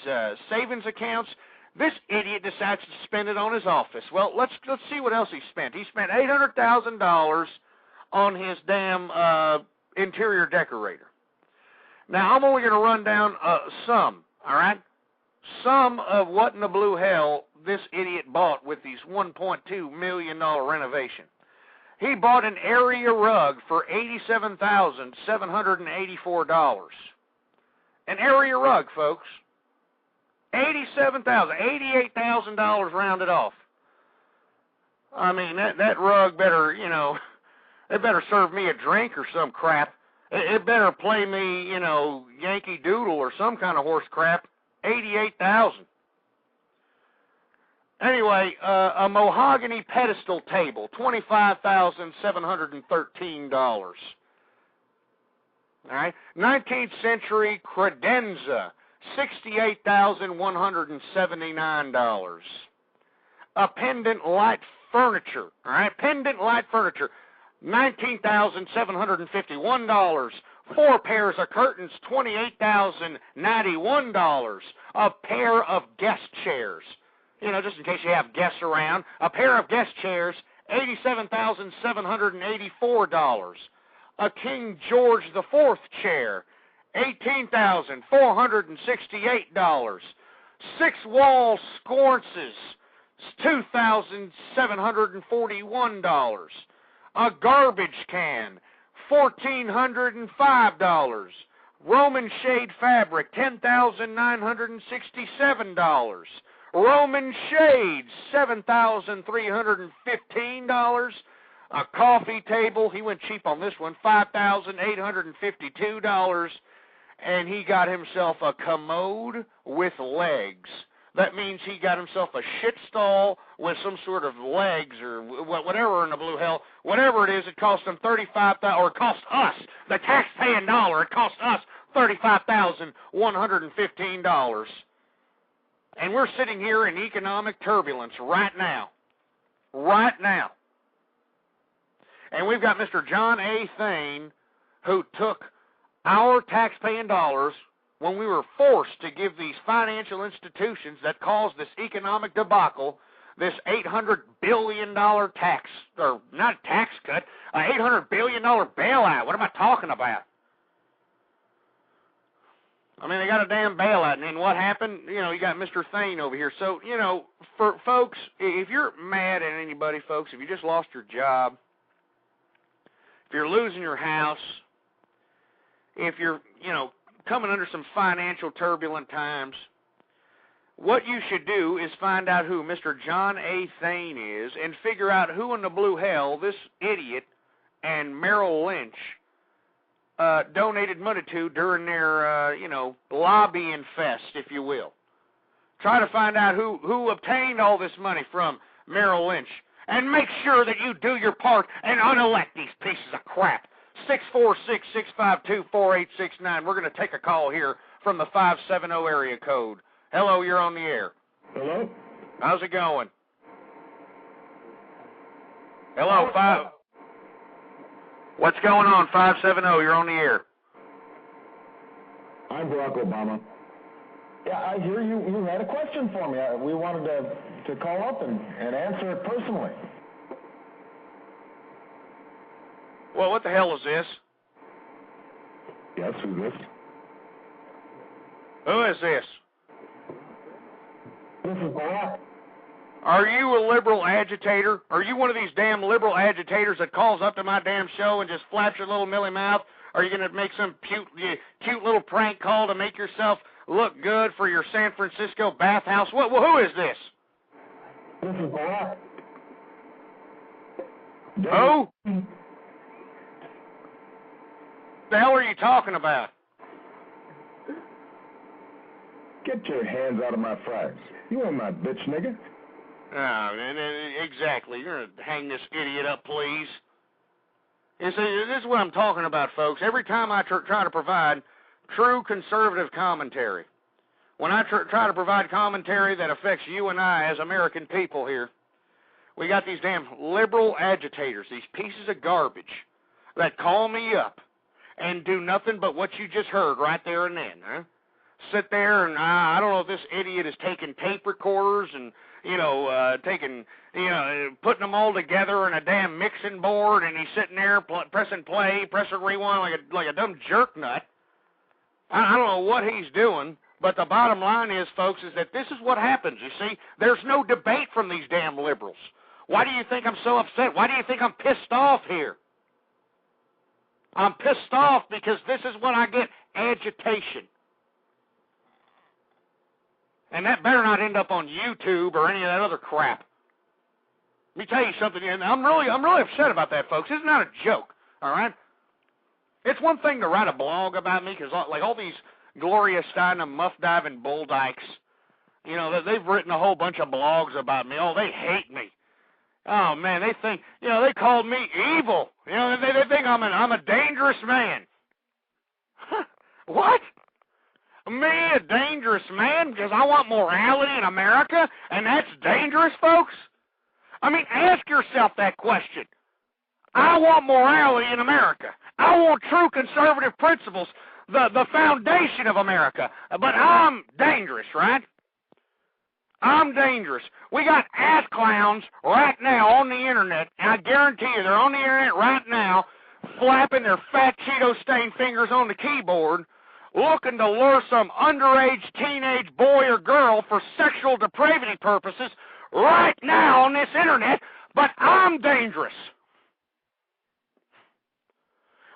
savings accounts. This idiot decides to spend it on his office. Well, let's see what else he spent. He spent $800,000 on his damn interior decorator. Now, I'm only going to run down some, all right? Some of what in the blue hell this idiot bought with these $1.2 million renovation. He bought an area rug for $87,784. An area rug, folks. $88,000 rounded off. I mean, that rug better, you know, it better serve me a drink or some crap. It better play me, you know, Yankee Doodle or some kind of horse crap. $88,000. Anyway, a mahogany pedestal table, $25,713. All right, 19th century credenza, $68,179. A pendant light furniture, all right, pendant light furniture, $19,751. 4 pairs of curtains, $28,091. A pair of guest chairs, you know, just in case you have guests around. A pair of guest chairs, $87,784. A King George IV chair, $18,468. 6 wall sconces, $2,741. A garbage can, $1,405. Roman shade fabric, $10,967. Roman shades, $7,315. A coffee table, he went cheap on this one, $5,852. And he got himself a commode with legs. That means he got himself a shit stall with some sort of legs or whatever in the blue hell. Whatever it is, it cost him $35,000, or it cost us, the tax-paying dollar, it cost us $35,115. And we're sitting here in economic turbulence right now. Right now. And we've got Mr. John A. Thane, who took our tax-paying dollars when we were forced to give these financial institutions that caused this economic debacle, this $800 billion tax, or not tax cut, an $800 billion bailout. What am I talking about? I mean, they got a damn bailout, and then what happened? You know, you got Mr. Thane over here. So, you know, for folks, if you're mad at anybody, folks, if you just lost your job, if you're losing your house, if you're, you know, coming under some financial turbulent times, what you should do is find out who Mr. John A. Thane is and figure out who in the blue hell this idiot and Merrill Lynch donated money to during their, you know, lobbying fest, if you will. Try to find out who obtained all this money from Merrill Lynch, and make sure that you do your part and unelect these pieces of crap. 646-652-4869. We're going to take a call here from the 570 area code. Hello, you're on the air. Hello? How's it going? Hello, 5. What's going on, 570? You're on the air. I'm Barack Obama. Yeah, I hear you had a question for me. We wanted to call up and answer it personally. Well, what the hell is this? Yes, who's this? Who is this? This is Barack. Are you a liberal agitator? Are you one of these damn liberal agitators that calls up to my damn show and just flaps your little milly mouth? Are you going to make some cute little prank call to make yourself look good for your San Francisco bathhouse? Who is this? This is Barack. Who? The hell are you talking about? Get your hands out of my fries. You ain't my bitch, nigga. Exactly. You're going to hang this idiot up, please. You see, this is what I'm talking about, folks. Every time I try to provide true conservative commentary, when I try to provide commentary that affects you and I as American people here, we got these damn liberal agitators, these pieces of garbage that call me up and do nothing but what you just heard right there and then, huh? Sit there and I don't know if this idiot is taking tape recorders and, you know, putting them all together in a damn mixing board, and he's sitting there pressing play, pressing rewind like a dumb jerk nut. I don't know what he's doing, but the bottom line is, folks, is that this is what happens. You see, there's no debate from these damn liberals. Why do you think I'm so upset? Why do you think I'm pissed off here? I'm pissed off because this is what I get, agitation. And that better not end up on YouTube or any of that other crap. Let me tell you something, and I'm really upset about that, folks. This is not a joke, all right? It's one thing to write a blog about me, because like all these Gloria Steinem, Muff Diving Bull Dykes, you know, they've written a whole bunch of blogs about me. Oh, they hate me. Oh, man, they think, you know, they called me evil. You know, they think I'm a dangerous man. What? Me, a dangerous man, because I want morality in America, and that's dangerous, folks? I mean, ask yourself that question. I want morality in America. I want true conservative principles, the foundation of America. But I'm dangerous, right? I'm dangerous. We got ass clowns right now on the internet, and I guarantee you they're on the internet right now, flapping their fat Cheeto-stained fingers on the keyboard, looking to lure some underage teenage boy or girl for sexual depravity purposes right now on this internet, but I'm dangerous.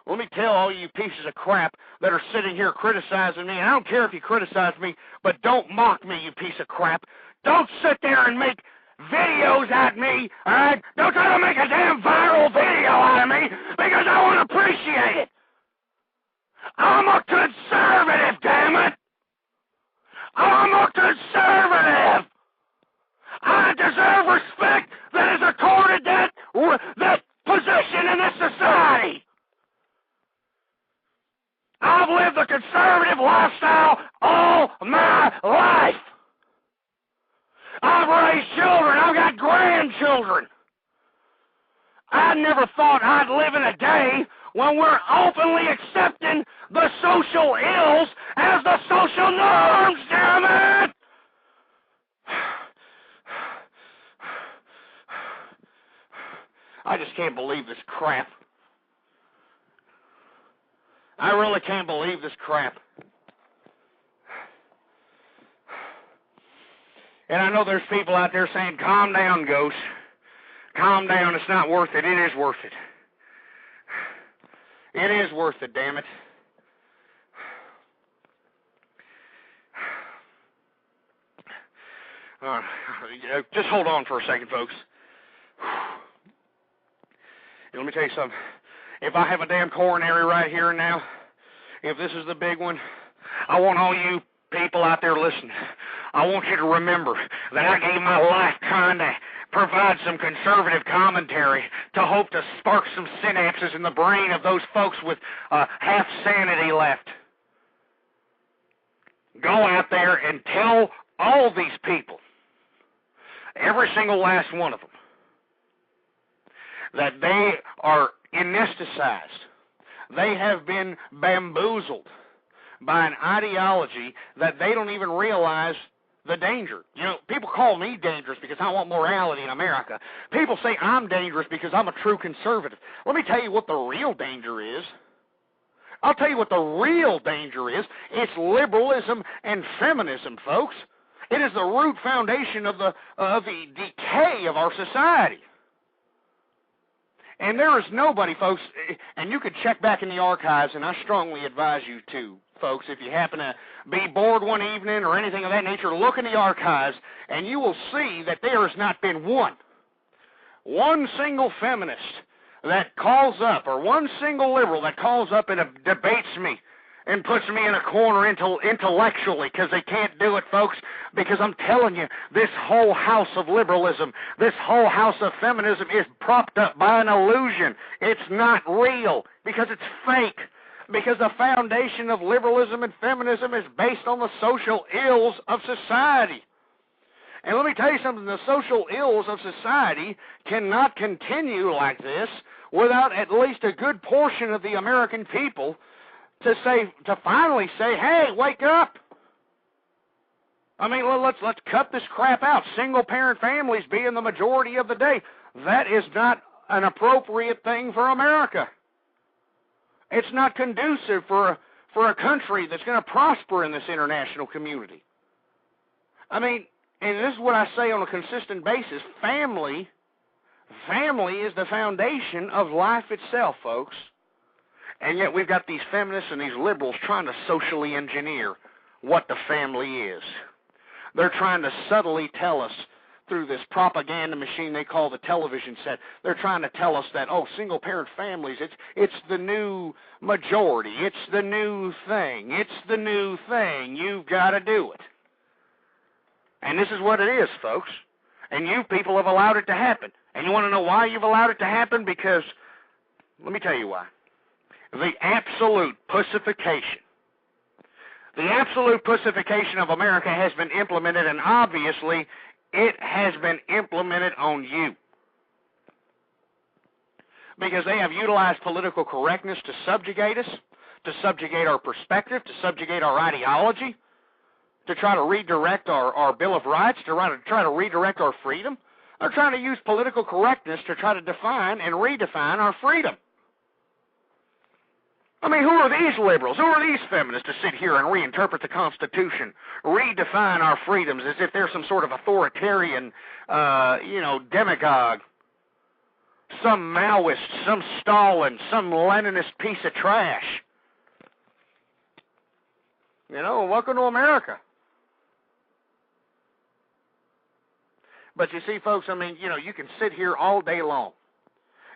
Let me tell all you pieces of crap that are sitting here criticizing me, and I don't care if you criticize me, but don't mock me, you piece of crap. Don't sit there and make videos at me, all right? Don't try to make a damn viral video out of me, because I won't appreciate it. I'm a conservative, damn it. I'm a conservative. I deserve respect that is accorded that position in this society. I've lived a conservative lifestyle all my life. I've raised children. I've got grandchildren. I never thought I'd live in a day when we're openly accepting the social ills as the social norms, damn it! I just can't believe this crap. I really can't believe this crap. And I know there's people out there saying, calm down, Ghost. Calm down, it's not worth it. It is worth it. It is worth it, damn it. Just hold on for a second, folks. Let me tell you something. If I have a damn coronary right here and now, if this is the big one, I want all you people out there listening, I want you to remember that I gave my life trying to provide some conservative commentary to hope to spark some synapses in the brain of those folks with half sanity left. Go out there and tell all these people, every single last one of them, that they are anesthetized. They have been bamboozled by an ideology that they don't even realize the danger. You know, people call me dangerous because I want morality in America. People say I'm dangerous because I'm a true conservative. Let me tell you what the real danger is. I'll tell you what the real danger is. It's liberalism and feminism, folks. It is the root foundation of the decay of our society. And there is nobody, folks, and you could check back in the archives, and I strongly advise you to, folks, if you happen to be bored one evening or anything of that nature, look in the archives, and you will see that there has not been one single feminist that calls up, or one single liberal that calls up and debates me and puts me in a corner intellectually, because they can't do it, folks, because I'm telling you, this whole house of liberalism, this whole house of feminism is propped up by an illusion. It's not real, because it's fake, because the foundation of liberalism and feminism is based on the social ills of society. And let me tell you something, the social ills of society cannot continue like this without at least a good portion of the American people to finally say, hey, wake up. I mean, let's cut this crap out. Single-parent families being the majority of the day. That is not an appropriate thing for America. It's not conducive for a country that's going to prosper in this international community. I mean, and this is what I say on a consistent basis, family Family is the foundation of life itself, folks. And yet we've got these feminists and these liberals trying to socially engineer what the family is. They're trying to subtly tell us through this propaganda machine they call the television set. They're trying to tell us that, oh, single-parent families, it's the new majority. It's the new thing. It's the new thing. You've got to do it. And this is what it is, folks. And you people have allowed it to happen. And you want to know why you've allowed it to happen? Because, let me tell you why. The absolute pussification. The absolute pussification of America has been implemented, and obviously it has been implemented on you. Because they have utilized political correctness to subjugate us, to subjugate our perspective, to subjugate our ideology, to try to redirect our Bill of Rights, to try to redirect our freedom. They're trying to use political correctness to try to define and redefine our freedom. I mean, who are these liberals? Who are these feminists to sit here and reinterpret the Constitution, redefine our freedoms as if they're some sort of authoritarian, demagogue, some Maoist, some Stalin, some Leninist piece of trash? Welcome to America. But you see, folks, you can sit here all day long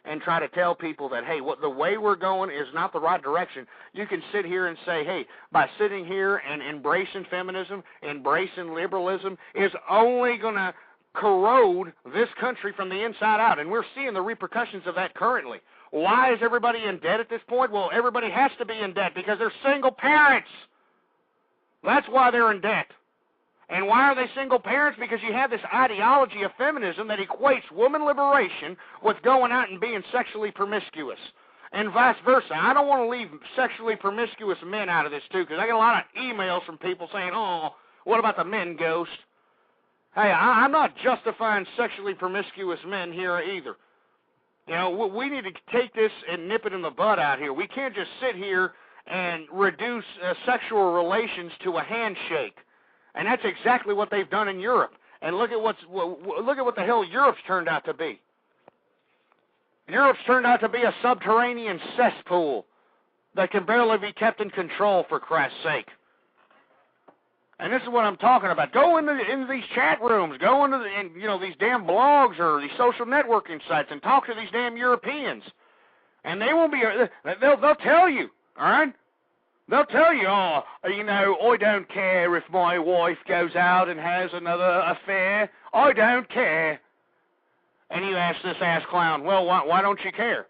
and try to tell people that, hey, the way we're going is not the right direction. You can sit here and say, hey, by sitting here and embracing feminism, embracing liberalism, is only going to corrode this country from the inside out. And we're seeing the repercussions of that currently. Why is everybody in debt at this point? Well, everybody has to be in debt because they're single parents. That's why they're in debt. And why are they single parents? Because you have this ideology of feminism that equates woman liberation with going out and being sexually promiscuous, and vice versa. I don't want to leave sexually promiscuous men out of this, too, because I get a lot of emails from people saying, oh, what about the men, Ghost? Hey, I'm not justifying sexually promiscuous men here either. We need to take this and nip it in the bud out here. We can't just sit here and reduce sexual relations to a handshake. And that's exactly what they've done in Europe. And look at what the hell Europe's turned out to be. Europe's turned out to be a subterranean cesspool that can barely be kept in control, for Christ's sake. And this is what I'm talking about. Go into these chat rooms, go into these damn blogs or these social networking sites and talk to these damn Europeans. And they won't be. They'll tell you, all right? They'll tell you, I don't care if my wife goes out and has another affair. I don't care. And you ask this ass clown, well, why don't you care?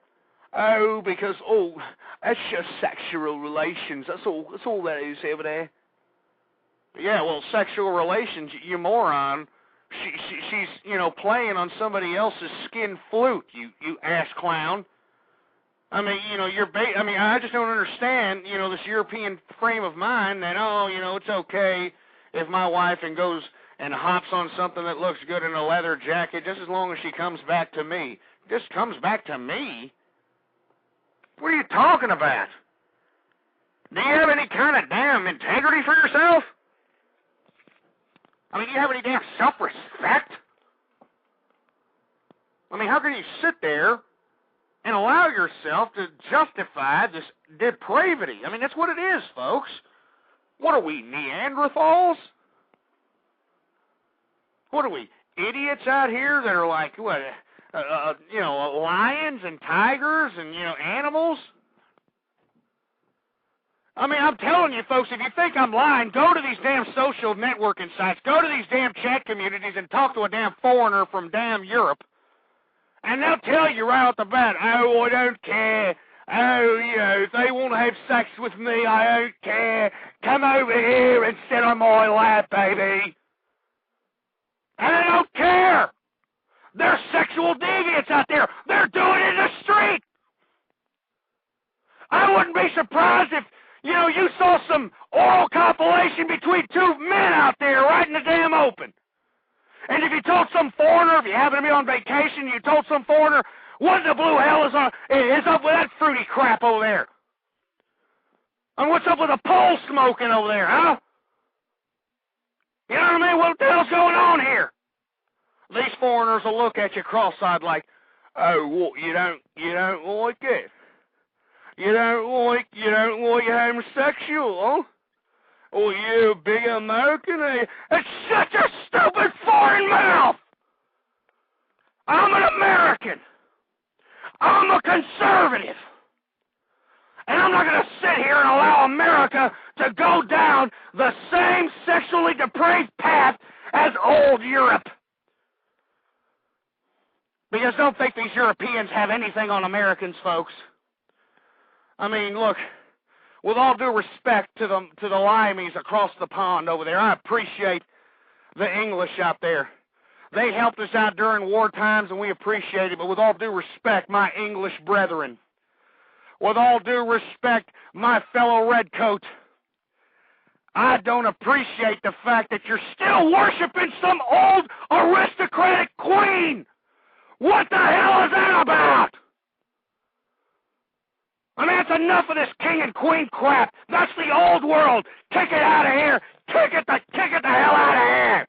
Oh, because, that's just sexual relations. That's all that is over there. Yeah, well, sexual relations, you moron. She's playing on somebody else's skin flute, you ass clown. I just don't understand, this European frame of mind that, it's okay if my wife goes and hops on something that looks good in a leather jacket just as long as she comes back to me. Just comes back to me? What are you talking about? Do you have any kind of damn integrity for yourself? Do you have any damn self-respect? How can you sit there and allow yourself to justify this depravity? That's what it is, folks. What are we, Neanderthals? What are we, idiots out here that are like, lions and tigers and, animals? I'm telling you, folks, if you think I'm lying, go to these damn social networking sites, go to these damn chat communities and talk to a damn foreigner from damn Europe. And they'll tell you right off the bat, I don't care. If they want to have sex with me, I don't care. Come over here and sit on my lap, baby. And they don't care. They're sexual deviants out there. They're doing it in the street. I wouldn't be surprised if, you saw some oral copulation between two men out there right in the damn open. And if you told some foreigner, if you happen to be on vacation, you told some foreigner, what the blue hell is up with that fruity crap over there? And what's up with the pole smoking over there, huh? You know what I mean? What the hell's going on here? These foreigners will look at you cross-eyed like, Oh, what, you don't like it? You don't like homosexual, huh? Oh, you big American? It's such a stupid foreign mouth! I'm an American. I'm a conservative. And I'm not going to sit here and allow America to go down the same sexually depraved path as old Europe. Because don't think these Europeans have anything on Americans, folks. I mean, look, with all due respect to the Limeys across the pond over there, I appreciate the English out there. They helped us out during war times, and we appreciate it, but with all due respect, my English brethren, with all due respect, my fellow redcoat, I don't appreciate the fact that you're still worshiping some old aristocratic queen. What the hell is that about? I mean, that's enough of this king and queen crap. That's the old world. Kick it out of here. Kick it the hell out of here.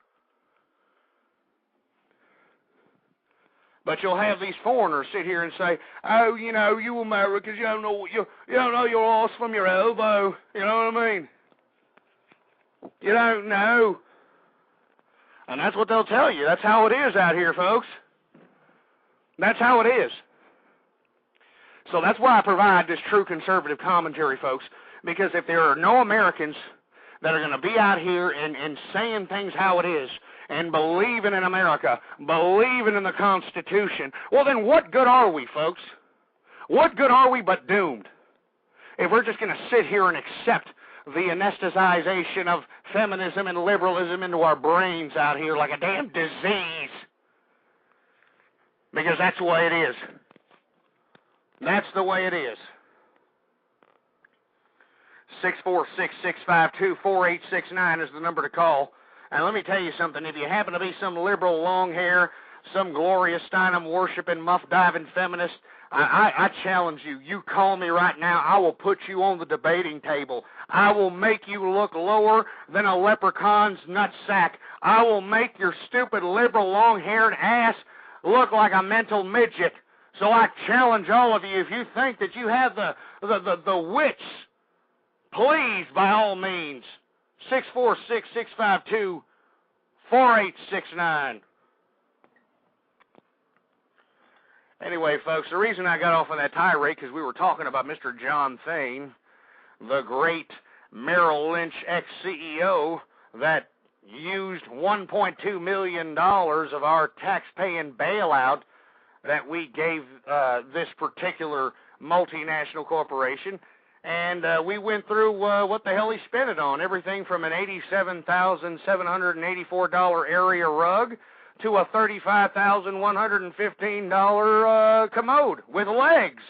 But you'll have these foreigners sit here and say, "Oh, you know, you Americans, you don't know your ass from your elbow." You know what I mean? You don't know. And that's what they'll tell you. That's how it is out here, folks. That's how it is. So that's why I provide this true conservative commentary, folks, because if there are no Americans that are going to be out here and saying things how it is and believing in America, believing in the Constitution, well, then what good are we, folks? What good are we but doomed if we're just going to sit here and accept the anesthetization of feminism and liberalism into our brains out here like a damn disease? Because that's the way it is. That's the way it is. 646-652-4869 is the number to call. And let me tell you something. If you happen to be some liberal long hair, some Gloria Steinem worshiping, muff diving feminist, I challenge you. You call me right now. I will put you on the debating table. I will make you look lower than a leprechaun's nutsack. I will make your stupid liberal long-haired ass look like a mental midget. So I challenge all of you, if you think that you have the wits, please, by all means, 646-652-4869. Anyway, folks, the reason I got off on that tirade because we were talking about Mr. John Thane, the great Merrill Lynch ex-CEO that used $1.2 million of our tax-paying bailout that we gave this particular multinational corporation, and we went through what the hell he spent it on, everything from an $87,784 area rug to a $35,115 commode with legs.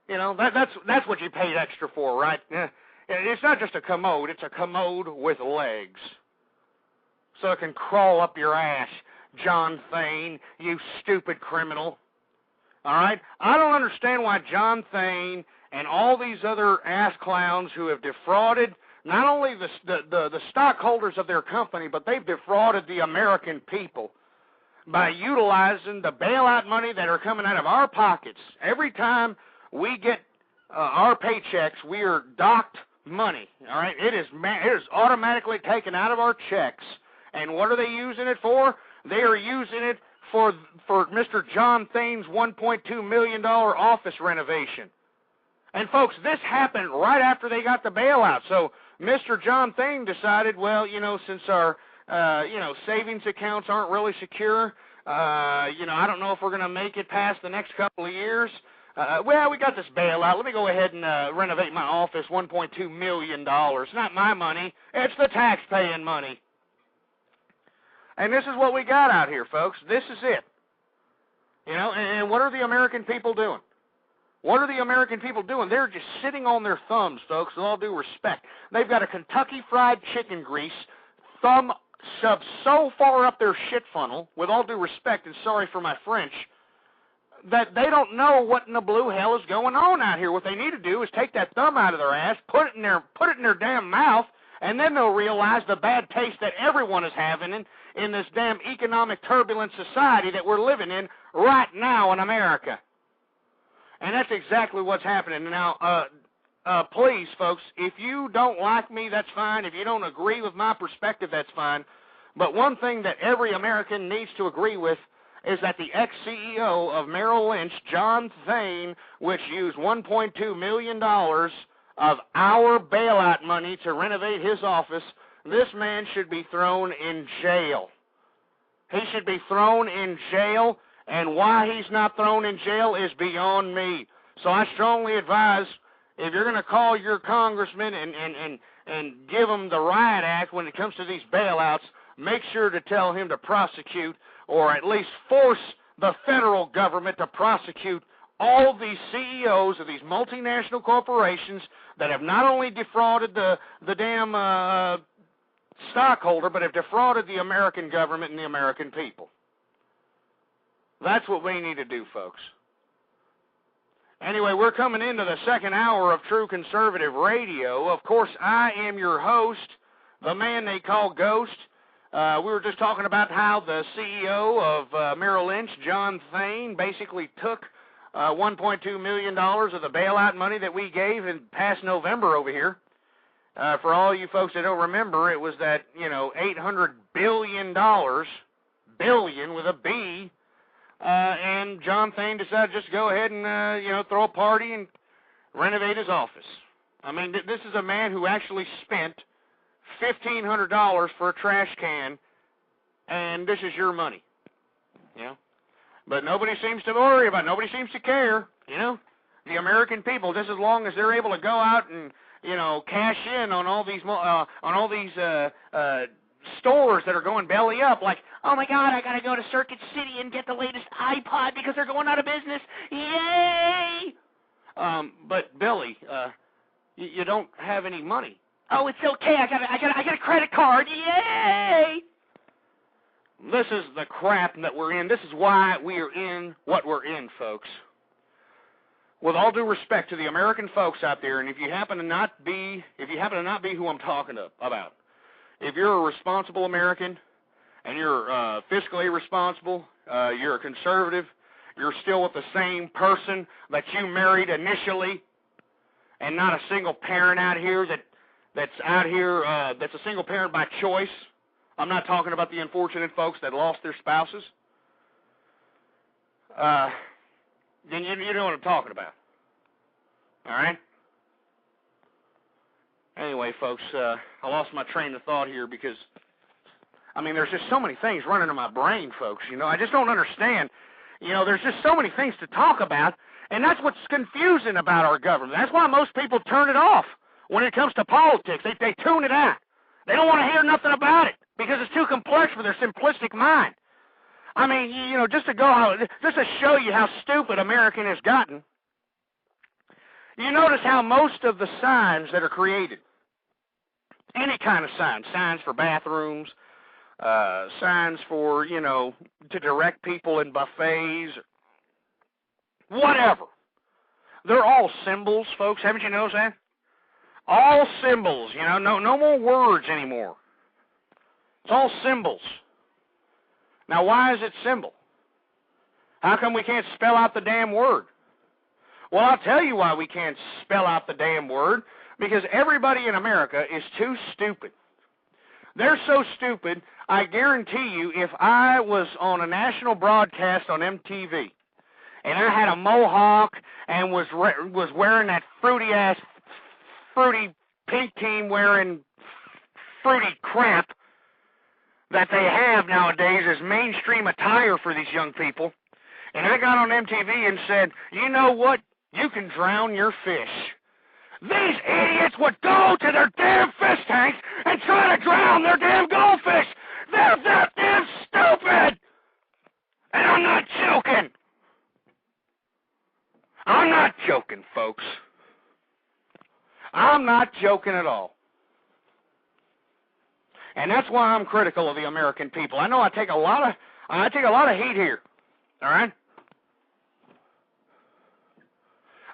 You know, that's what you paid extra for, right? It's not just a commode, it's a commode with legs. So it can crawl up your ass, John Thane, you stupid criminal. All right? I don't understand why John Thane and all these other ass clowns who have defrauded not only the stockholders of their company, but they've defrauded the American people by utilizing the bailout money that are coming out of our pockets. Every time we get our paychecks, we are docked money. All right? It is automatically taken out of our checks. And what are they using it for? They are using it for Mr. John Thane's $1.2 million office renovation. And, folks, this happened right after they got the bailout. So Mr. John Thane decided, well, you know, since our, savings accounts aren't really secure, I don't know if we're going to make it past the next couple of years. Well, we got this bailout. Let me go ahead and renovate my office, $1.2 million. Not my money. It's the tax-paying money. And this is what we got out here, folks. This is it. You know, and what are the American people doing? What are the American people doing? They're just sitting on their thumbs, folks, with all due respect. They've got a Kentucky Fried Chicken grease thumb shoved so far up their shit funnel, with all due respect, and sorry for my French, that they don't know what in the blue hell is going on out here. What they need to do is take that thumb out of their ass, put it in their damn mouth, and then they'll realize the bad taste that everyone is having in this damn economic turbulent society that we're living in right now in America. And that's exactly what's happening. Now, please, folks, if you don't like me, that's fine. If you don't agree with my perspective, that's fine. But one thing that every American needs to agree with is that the ex-CEO of Merrill Lynch, John Thain, which used $1.2 million of our bailout money to renovate his office, this man should be thrown in jail. He should be thrown in jail, and why he's not thrown in jail is beyond me. So I strongly advise, if you're going to call your congressman and give him the riot act when it comes to these bailouts, make sure to tell him to prosecute, or at least force the federal government to prosecute all these CEOs of these multinational corporations that have not only defrauded the damn stockholder, but have defrauded the American government and the American people. That's what we need to do, folks. Anyway, we're coming into the second hour of True Conservative Radio. Of course, I am your host, the man they call Ghost. We were just talking about how the CEO of Merrill Lynch, John Thain, basically took $1.2 million of the bailout money that we gave in past November over here. For all you folks that don't remember, it was that, $800 billion, billion with a B, and John Thain decided just to go ahead and, throw a party and renovate his office. I mean, this is a man who actually spent $1,500 for a trash can, and this is your money, But nobody seems to worry about it. Nobody seems to care, The American people, just as long as they're able to go out and, cash in on all these stores that are going belly up, like, oh my God, I got to go to Circuit City and get the latest iPod because they're going out of business. Yay! But Billy, you don't have any money. Oh, it's okay. I got a credit card. Yay! This is the crap that we're in. This is why we are in what we're in, folks. With all due respect to the American folks out there, and if you happen to not be who I'm talking about, if you're a responsible American and you're fiscally responsible, you're a conservative, you're still with the same person that you married initially, and not a single parent out here that's a single parent by choice. I'm not talking about the unfortunate folks that lost their spouses. Then you know what I'm talking about. All right? Anyway, folks, I lost my train of thought here because, there's just so many things running in my brain, folks. I just don't understand. There's just so many things to talk about, and that's what's confusing about our government. That's why most people turn it off when it comes to politics. They tune it out. They don't want to hear nothing about it because it's too complex for their simplistic mind. Just to show you how stupid American has gotten, you notice how most of the signs that are created, any kind of signs for bathrooms, signs for, to direct people in buffets, whatever, they're all symbols, folks. Haven't you noticed that? All symbols, no more words anymore. It's all symbols. Now, why is it symbol? How come we can't spell out the damn word? Well, I'll tell you why we can't spell out the damn word. Because everybody in America is too stupid. They're so stupid, I guarantee you, if I was on a national broadcast on MTV, and I had a mohawk and was wearing that fruity pink team wearing fruity crap that they have nowadays as mainstream attire for these young people, and I got on MTV and said, you know what, you can drown your fish. These idiots would go to their damn fish tanks and try to drown their damn goldfish. They're that damn stupid. And I'm not joking. I'm not joking, folks. I'm not joking at all. And that's why I'm critical of the American people. I know I take a lot of heat here. All right?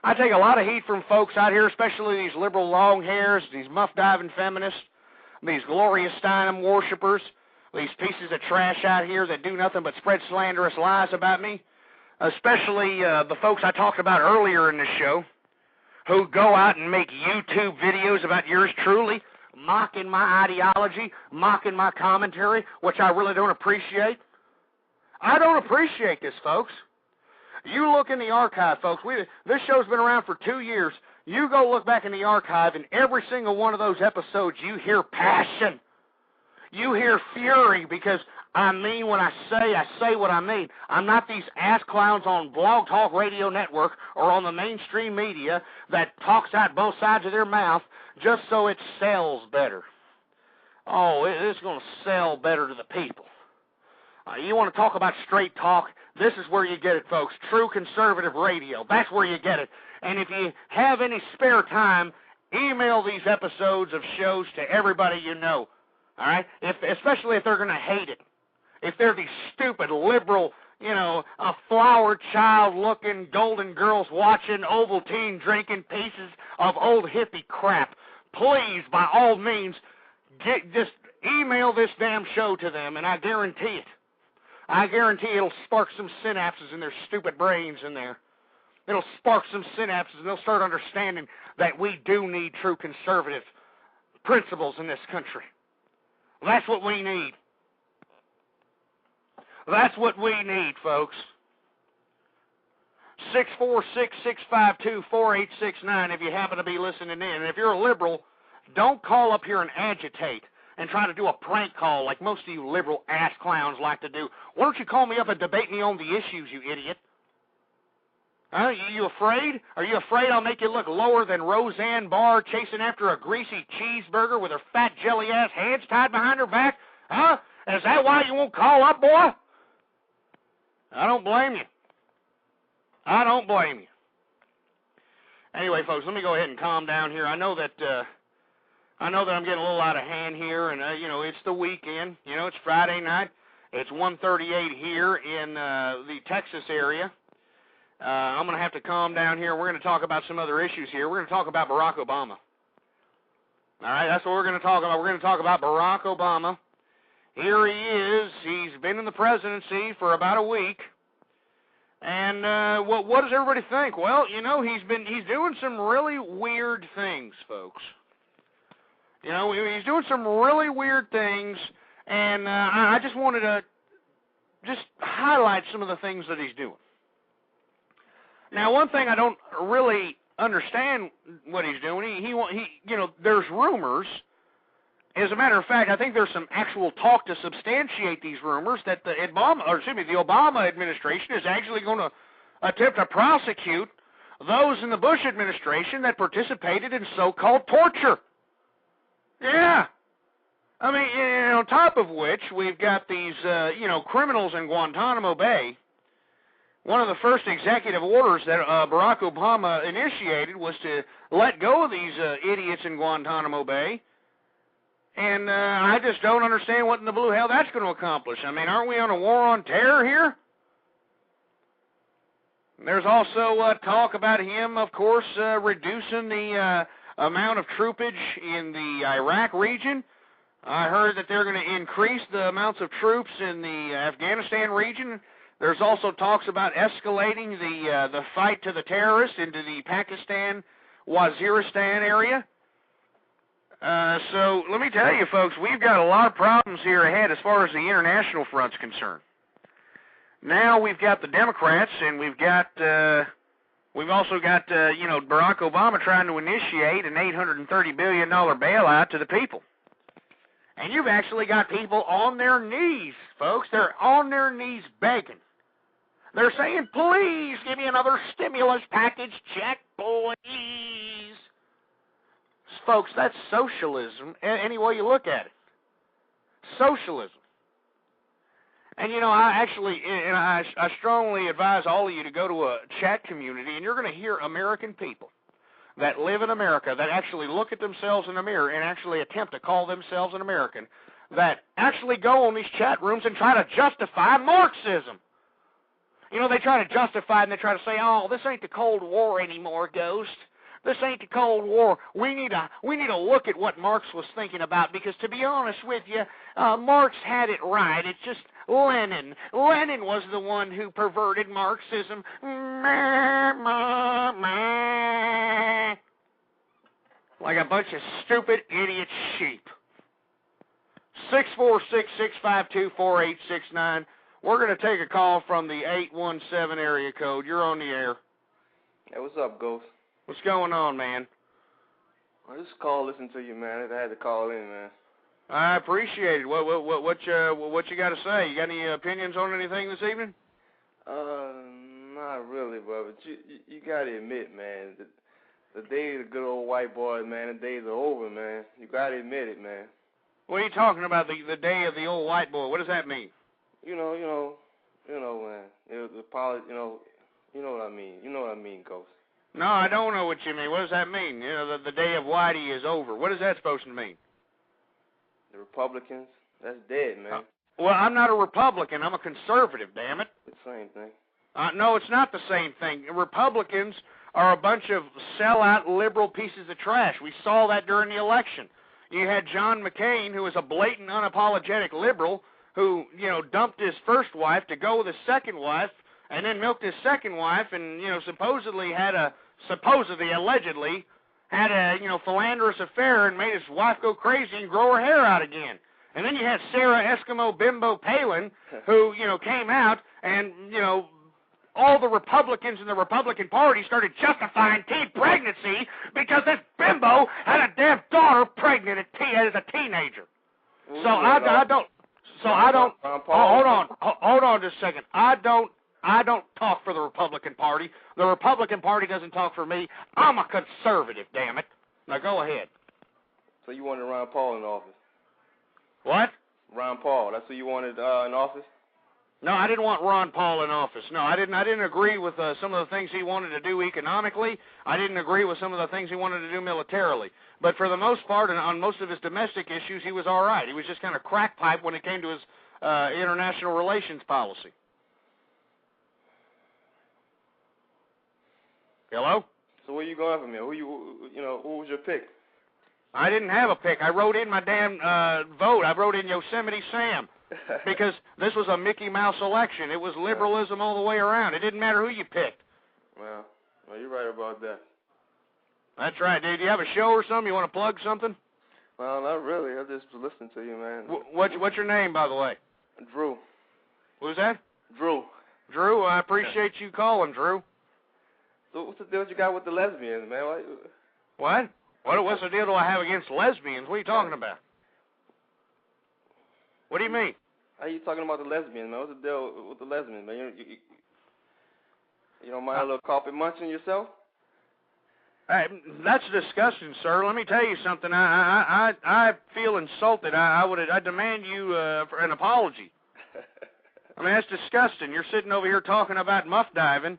I take a lot of heat from folks out here, especially these liberal long hairs, these muff-diving feminists, these Gloria Steinem worshipers, these pieces of trash out here that do nothing but spread slanderous lies about me, especially the folks I talked about earlier in the show, who go out and make YouTube videos about yours truly, mocking my ideology, mocking my commentary, which I really don't appreciate. I don't appreciate this, folks. You look in the archive, folks. This show's been around for 2 years. You go look back in the archive, and every single one of those episodes, you hear passion. You hear fury, because I mean what I say what I mean. I'm not these ass clowns on Blog Talk Radio Network or on the mainstream media that talks out both sides of their mouth just so it sells better. Oh, it's going to sell better to the people. You want to talk about straight talk? This is where you get it, folks. True conservative radio. That's where you get it. And if you have any spare time, email these episodes of shows to everybody you know. All right? Especially if they're going to hate it. If they're these stupid liberal, a flower child-looking golden girls watching Ovaltine drinking pieces of old hippie crap, please, by all means, just email this damn show to them, and I guarantee it. I guarantee it'll spark some synapses in their stupid brains in there. It'll spark some synapses, and they'll start understanding that we do need true conservative principles in this country. That's what we need. That's what we need, folks. 646-652-4869 if you happen to be listening in. And if you're a liberal, don't call up here and agitate and try to do a prank call like most of you liberal ass clowns like to do. Why don't you call me up and debate me on the issues, you idiot? You afraid? Are you afraid I'll make you look lower than Roseanne Barr chasing after a greasy cheeseburger with her fat jelly-ass hands tied behind her back? Huh? Is that why you won't call up, boy? I don't blame you. I don't blame you. Anyway, folks, let me go ahead and calm down here. I know that I'm getting a little out of hand here, and it's the weekend. It's Friday night. It's 1:38 here in the Texas area. I'm going to have to calm down here. We're going to talk about some other issues here. We're going to talk about Barack Obama. All right, that's what we're going to talk about. We're going to talk about Barack Obama. Here he is. He's been in the presidency for about a week. And what does everybody think? Well, he's doing some really weird things, folks. He's doing some really weird things, and I just wanted to just highlight some of the things that he's doing. Now, one thing I don't really understand what he's doing, he there's rumors. As a matter of fact, I think there's some actual talk to substantiate these rumors that the Obama administration is actually going to attempt to prosecute those in the Bush administration that participated in so-called torture. Yeah. I mean, on top of which, we've got these, criminals in Guantanamo Bay. One of the first executive orders that Barack Obama initiated was to let go of these idiots in Guantanamo Bay. And I just don't understand what in the blue hell that's going to accomplish. I mean, aren't we on a war on terror here? There's also talk about him, of course, reducing the amount of troopage in the Iraq region. I heard that they're going to increase the amounts of troops in the Afghanistan region. There's also talks about escalating the fight to the terrorists into the Pakistan, Waziristan area. So let me tell you, folks, we've got a lot of problems here ahead as far as the international front's concerned. Now we've got the Democrats, and we've also got Barack Obama trying to initiate an $830 billion bailout to the people. And you've actually got people on their knees, folks. They're on their knees begging. They're saying, please give me another stimulus package check, please. Folks, that's socialism any way you look at it. Socialism. And, I strongly advise all of you to go to a chat community, and you're going to hear American people that live in America, that actually look at themselves in a mirror and actually attempt to call themselves an American, that actually go on these chat rooms and try to justify Marxism. They try to justify it, and they try to say, oh, this ain't the Cold War anymore, Ghost. This ain't the Cold War. We need to look at what Marx was thinking about, because to be honest with you, Marx had it right. It's just Lenin. Lenin was the one who perverted Marxism. Like a bunch of stupid idiot sheep. 646-652-4869. We're going to take a call from the 817 area code. You're on the air. Hey, what's up, Ghost? What's going on, man? I just called, listen to you, man. I had to call in, man. I appreciate it. What you got to say? You got any opinions on anything this evening? Not really, brother. But you got to admit, man, the days of good old white boys, man, the days are over, man. You got to admit it, man. What are you talking about, the day of the old white boy? What does that mean? You know, man. The policy, you know what I mean. You know what I mean, Ghost. No, I don't know what you mean. What does that mean? You know, the day of Whitey is over. What is that supposed to mean? The Republicans, that's dead, man. Well, I'm not a Republican. I'm a conservative, damn it. It's the same thing. No, it's not the same thing. Republicans are a bunch of sellout liberal pieces of trash. We saw that during the election. You had John McCain, who was a blatant, unapologetic liberal, who, dumped his first wife to go with his second wife, and then milked his second wife, and, allegedly had a philanderous affair and made his wife go crazy and grow her hair out again. And then you had Sarah Eskimo Bimbo Palin, who, came out and, all the Republicans in the Republican Party started justifying teen pregnancy because this bimbo had a damn daughter pregnant as a teenager. Hold on just a second. I don't talk for the Republican Party. The Republican Party doesn't talk for me. I'm a conservative, damn it. Now go ahead. So you wanted Ron Paul in office? What? Ron Paul. That's who you wanted in office? No, I didn't want Ron Paul in office. No, I didn't agree with some of the things he wanted to do economically. I didn't agree with some of the things he wanted to do militarily. But for the most part, and on most of his domestic issues, he was all right. He was just kind of crack pipe when it came to his international relations policy. Hello? So where you going from here? Who was your pick? I didn't have a pick. I wrote in my damn vote. I wrote in Yosemite Sam because this was a Mickey Mouse election. It was liberalism all the way around. It didn't matter who you picked. Well, you're right about that. That's right, dude. Do you have a show or something? You want to plug something? Well, not really. I just listening to you, man. What's your name, by the way? Drew. Who's that? Drew. Drew, I appreciate you calling, Drew. So what's the deal you got with the lesbians, man? What? What's the deal do I have against lesbians? What are you talking about? What do you mean? How are you talking about the lesbians, man? What's the deal with the lesbians, man? You don't mind a little coffee munching yourself? Hey, that's disgusting, sir. Let me tell you something. I feel insulted. I demand you for an apology. I mean, that's disgusting. You're sitting over here talking about muff diving.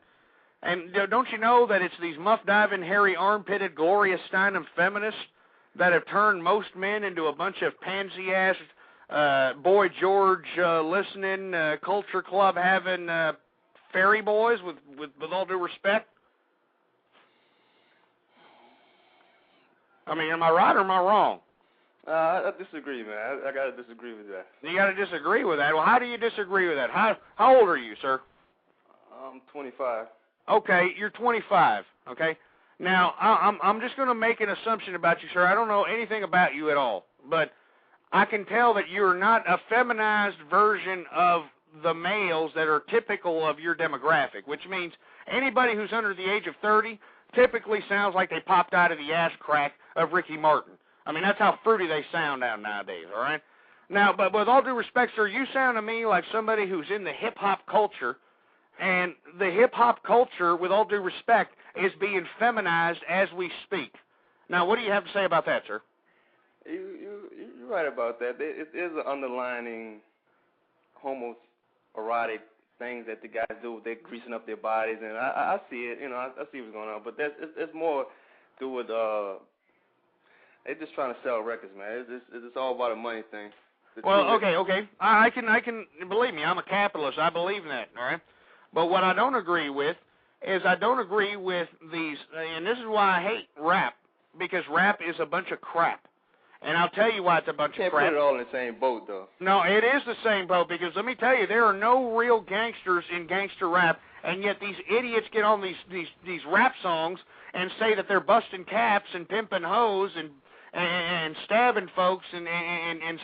And don't you know that it's these muff-diving, hairy, armpitted, Gloria Steinem feminists that have turned most men into a bunch of pansy-ass, Boy George listening, culture club having fairy boys, with all due respect? I mean, am I right or am I wrong? I disagree, man. I got to disagree with that. You got to disagree with that? Well, how do you disagree with that? How old are you, sir? I'm 25. Okay, you're 25, okay? Now, I'm just going to make an assumption about you, sir. I don't know anything about you at all, but I can tell that you're not a feminized version of the males that are typical of your demographic, which means anybody who's under the age of 30 typically sounds like they popped out of the ass crack of Ricky Martin. I mean, that's how fruity they sound out nowadays, all right? Now, but with all due respect, sir, you sound to me like somebody who's in the hip-hop culture. And the hip-hop culture, with all due respect, is being feminized as we speak. Now, what do you have to say about that, sir? You're right about that. It is an underlining homoerotic things that the guys do. They're greasing up their bodies, and I see it. I see what's going on. But it's more to do with they're just trying to sell records, man. It's all about a money thing. Well, okay. I can believe me. I'm a capitalist. I believe in that. All right. But what I don't agree with is I don't agree with these, and this is why I hate rap, because rap is a bunch of crap. And I'll tell you why it's a bunch of crap. Can't put it all in the same boat, though. No, it is the same boat, because let me tell you, there are no real gangsters in gangster rap, and yet these idiots get on these rap songs and say that they're busting caps and pimping hoes and stabbing folks and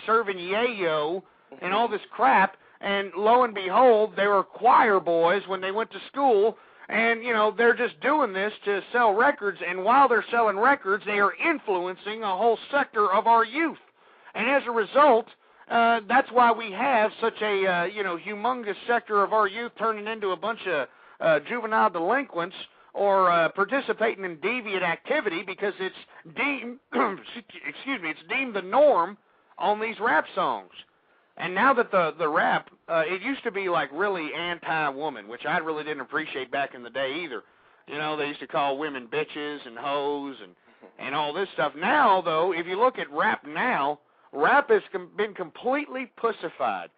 serving yayo and all this crap, and lo and behold, they were choir boys when they went to school. And, you know, they're just doing this to sell records, and while they're selling records, they are influencing a whole sector of our youth. And as a result, that's why we have such a, humongous sector of our youth turning into a bunch of juvenile delinquents or participating in deviant activity, because it's deemed, it's deemed the norm on these rap songs. And now that the rap, it used to be like really anti-woman, which I really didn't appreciate back in the day either. You know, they used to call women bitches and hoes and all this stuff. Now, though, if you look at rap now, rap has been completely pussified.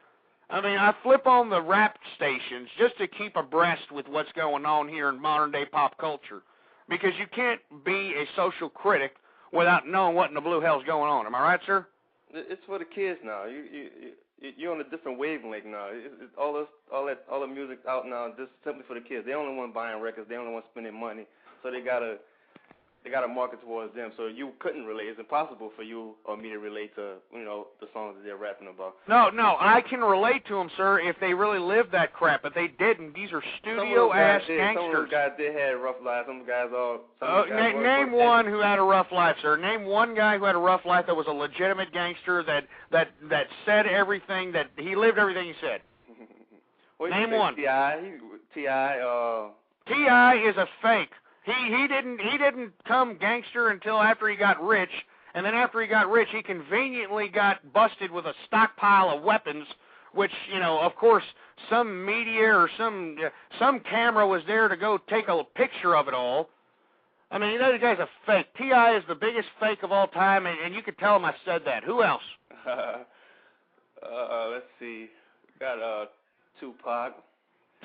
I mean, I flip on the rap stations just to keep abreast with what's going on here in modern-day pop culture, because you can't be a social critic without knowing what in the blue hell's going on. Am I right, sir? It's for the kids now. You're on a different wavelength now. All the music out now just simply for the kids. They're the only one buying records. They're the only one spending money. So they gotta market towards them. So you couldn't relate. It's impossible for you or me to relate to the songs that they're rapping about. No, I can relate to them, sir, if they really lived that crap, but they didn't. These are studio-ass gangsters. Some of those guys did have rough lives. Name one who had a rough life, sir. Name one guy who had a rough life that was a legitimate gangster that said everything, that he lived everything he said. Name one. T.I. is a fake. He didn't come gangster until after he got rich, and then after he got rich, he conveniently got busted with a stockpile of weapons, which, of course, some media or some camera was there to go take a picture of it all. I mean, that guy's a fake. T.I. is the biggest fake of all time, and you could tell him I said that. Who else? Let's see. Got Tupac.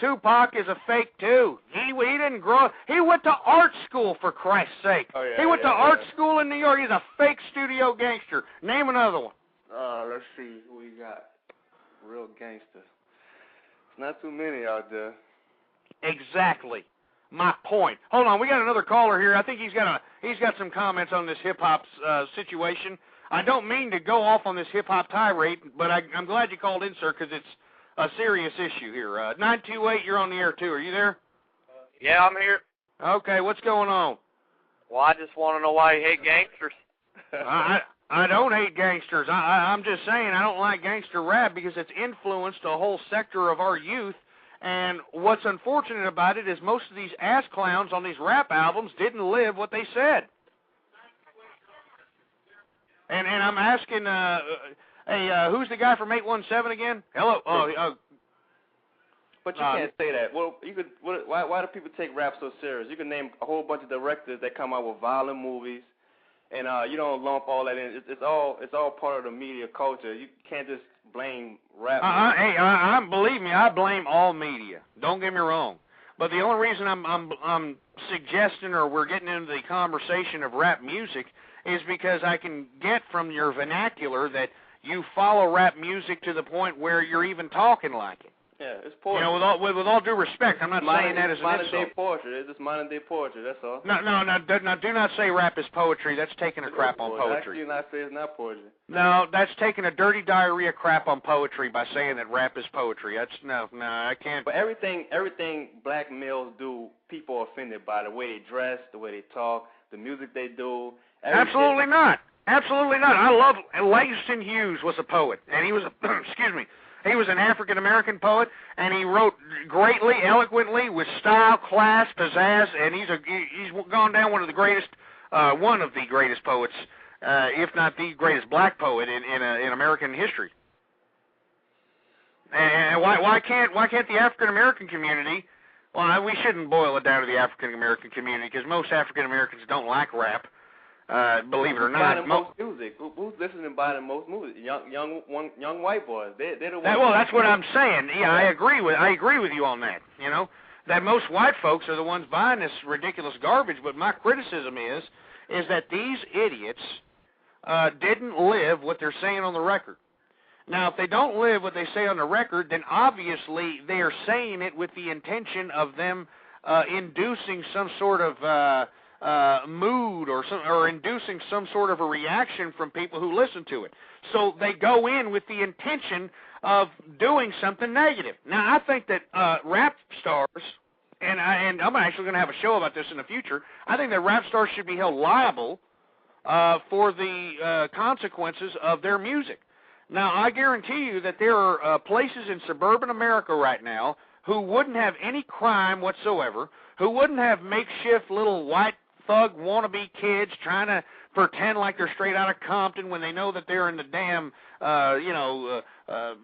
Tupac is a fake, too. He didn't grow up. He went to art school, for Christ's sake. Oh, yeah, he went to art school in New York. He's a fake studio gangster. Name another one. Let's see who we got. Real gangster. It's not too many out there. Exactly. My point. Hold on, we got another caller here. I think he's got some comments on this hip-hop situation. I don't mean to go off on this hip-hop tirade, but I'm glad you called in, sir, because it's a serious issue here. 928, you're on the air, too. Are you there? Yeah, I'm here. Okay, what's going on? Well, I just want to know why you hate gangsters. I don't hate gangsters. I'm just saying I don't like gangster rap because it's influenced a whole sector of our youth, and what's unfortunate about it is most of these ass clowns on these rap albums didn't live what they said. And I'm asking... Hey, who's the guy from 817 again? Hello. But you can't say that. Well, you could. Why do people take rap so serious? You can name a whole bunch of directors that come out with violent movies, and you don't lump all that in. It's all part of the media culture. You can't just blame rap. Believe me, I blame all media. Don't get me wrong. But the only reason I'm suggesting, or we're getting into the conversation of rap music, is because I can get from your vernacular that you follow rap music to the point where you're even talking like it. Yeah, it's poetry. With all due respect, I'm not saying that as an insult. Modern-day poetry. It's just modern-day poetry, that's all. No, do not say rap is poetry. That's taking a crap on poetry. Actually, you not say it's not poetry. No, that's taking a dirty diarrhea crap on poetry by saying that rap is poetry. No, I can't. But everything black males do, people are offended by the way they dress, the way they talk, the music they do. Absolutely not. Absolutely not. I love Langston Hughes was a poet, and he was he was an African-American poet, and he wrote greatly, eloquently, with style, class, pizzazz, and he's gone down one of the greatest poets, if not the greatest black poet in American history. And why can't the African-American community? Well, we shouldn't boil it down to the African-American community because most African-Americans don't like rap. Believe it or not, most music. Who's listening to buying most music? Young white boys. They're the ones. Well, that's what I'm saying. Yeah, I agree with you on that. that most white folks are the ones buying this ridiculous garbage. But my criticism is that these idiots didn't live what they're saying on the record. Now, if they don't live what they say on the record, then obviously they are saying it with the intention of them inducing some sort of mood or inducing some sort of a reaction from people who listen to it. So they go in with the intention of doing something negative. Now, I think that rap stars, and I'm actually going to have a show about this in the future, I think that rap stars should be held liable for the consequences of their music. Now, I guarantee you that there are places in suburban America right now who wouldn't have any crime whatsoever, who wouldn't have makeshift little white thug wannabe kids trying to pretend like they're straight out of Compton when they know that they're in the damn,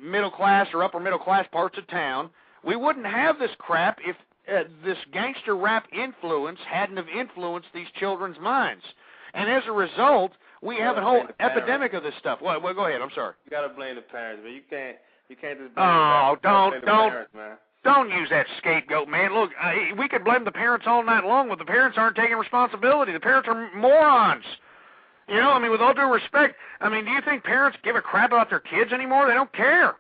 middle class or upper middle class parts of town. We wouldn't have this crap if this gangster rap influence hadn't have influenced these children's minds. And as a result, we have a whole epidemic of this stuff. Well, go ahead. I'm sorry. You got to blame the parents, man. You can't just blame the parents, man. Don't use that scapegoat, man. Look, we could blame the parents all night long, but the parents aren't taking responsibility. The parents are morons. You know, I mean, with all due respect, I mean, do you think parents give a crap about their kids anymore? They don't care.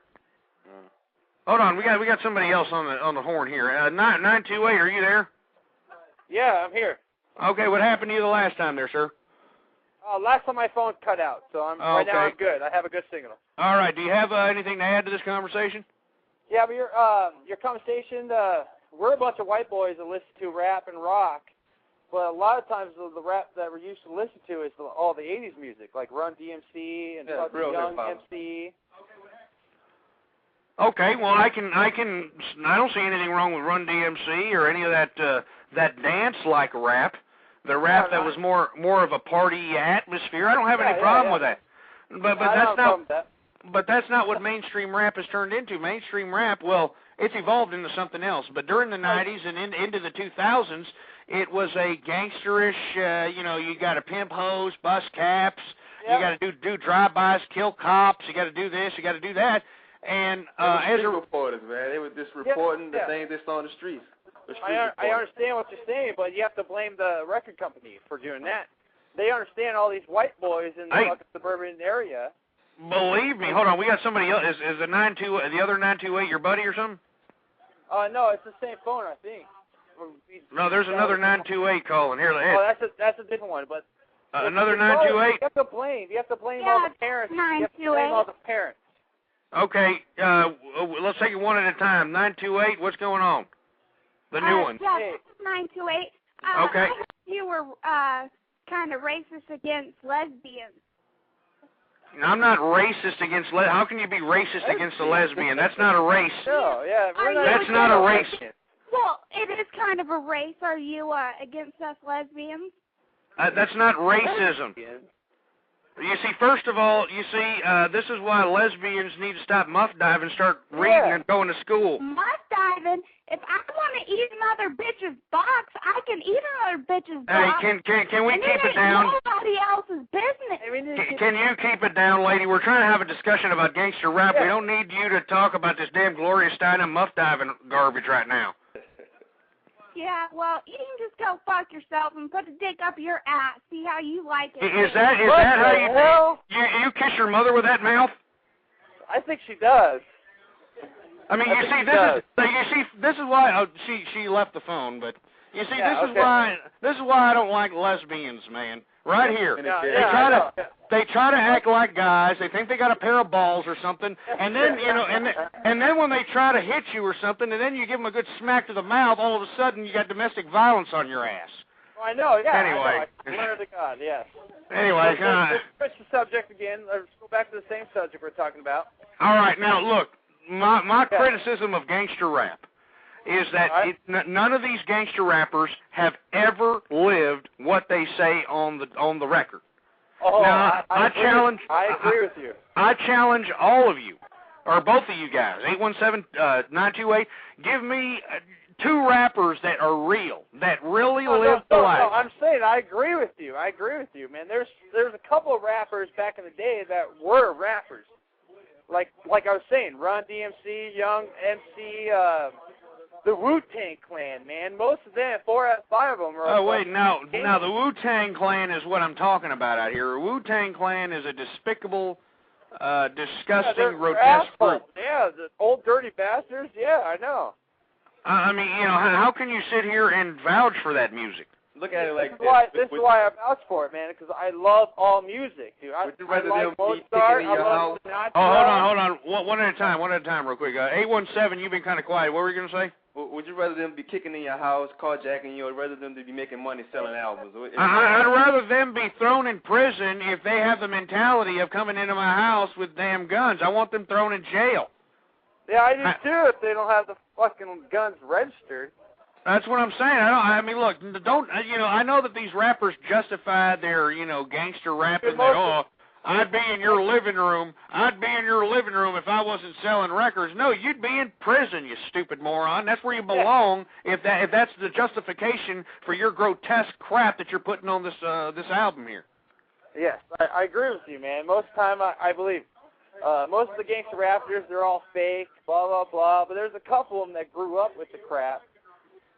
Hold on, we got somebody else on the horn here. 928, are you there? Yeah, I'm here. Okay, what happened to you the last time there, sir? Last time my phone cut out, so right now I'm good. I have a good signal. All right. Do you have anything to add to this conversation? Yeah, but your conversation, we're a bunch of white boys that listen to rap and rock, but a lot of times the rap that we're used to listen to is all the 80s music, like Run DMC and Young MC. Okay, well, I don't see anything wrong with Run DMC or any of that dance-like rap. The rap that was more of a party atmosphere. I don't have any problem with that. But that's not what mainstream rap has turned into. Mainstream rap, well, it's evolved into something else. But during the 90s and into the 2000s, it was a gangsterish, you got to pimp hoes, bust caps, you got to do drive-bys, kill cops, you got to do this, you got to do that. And as reporters, man, they were just reporting the things they saw on the streets. I understand what you're saying, but you have to blame the record company for doing that. They understand all these white boys in the suburban area. Believe me, hold on, we got somebody else. Is the other 928 your buddy or something? No, it's the same phone, I think. No, there's another 928 calling here. Oh, that's a different one, but another 928. You have to blame all the parents. 928. You have to blame all the parents. Okay, let's take it one at a time. 928, what's going on? The new one. Yeah, 928. Okay. I heard you were kind of racist against lesbians. I'm not racist against how can you be racist against a lesbian? That's not a race. No, yeah. That's not a race. Well, it is kind of a race. Are you against us lesbians? That's not racism. You see, first of all, this is why lesbians need to stop muff diving and start reading and going to school. Muff diving? If I want to eat another bitch's box, I can eat another bitch's box. Hey, can we keep it down? Nobody else's business. Can you keep it down, lady? We're trying to have a discussion about gangster rap. We don't need you to talk about this damn Gloria Steinem muff diving garbage right now. Yeah, well, you can just go fuck yourself and put a dick up your ass. See how you like it. Is that how you kiss your mother with that mouth? I think she does. I mean, this is why she left the phone, but you see, this is why I don't like lesbians, man. Right here, they try to act like guys. They think they got a pair of balls or something, and then and then when they try to hit you or something, and then you give them a good smack to the mouth, all of a sudden you got domestic violence on your ass. Oh, I know. Yeah. Anyway, I swear to God, yes. Anyway, let's switch the subject again. Let's go back to the same subject we're talking about. All right, now look, my criticism of gangster rap is that none of these gangster rappers have ever lived what they say on the record. Oh, now, I agree with you. I challenge all of you, or both of you guys, 817-928, give me two rappers that are real, that really live the life. No, I'm saying I agree with you. Man. There's a couple of rappers back in the day that were rappers. Like I was saying, Run DMC, Young MC, the Wu-Tang Clan, man. Most of them, 4 out of 5 of them are. Oh wait, now the Wu-Tang Clan is what I'm talking about out here. Wu-Tang Clan is a despicable, disgusting, grotesque group. Yeah, the old dirty bastards. Yeah, I know. I mean, you know, how can you sit here and vouch for that music? Look at it like this is why I vouch for it, man, because I love all music, dude. I like Mozart, I love Sinatra. Oh, hold on. One at a time, real quick. 817, you've been kind of quiet. What were you going to say? Would you rather them be kicking in your house, carjacking you, or rather them to be making money selling albums? I'd rather them be thrown in prison if they have the mentality of coming into my house with damn guns. I want them thrown in jail. Yeah, I do too, if they don't have the fucking guns registered. That's what I'm saying. I mean, look, don't, you know, I know that these rappers justify their, you know, gangster rapping that, oh, I'd be in your living room. I'd be in your living room if I wasn't selling records. No, you'd be in prison, you stupid moron. That's where you belong if that's the justification for your grotesque crap that you're putting on this album here. Yes, I agree with you, man. Most of the time, I believe. Most of the gangster rappers, they're all fake, blah, blah, blah. But there's a couple of them that grew up with the crap.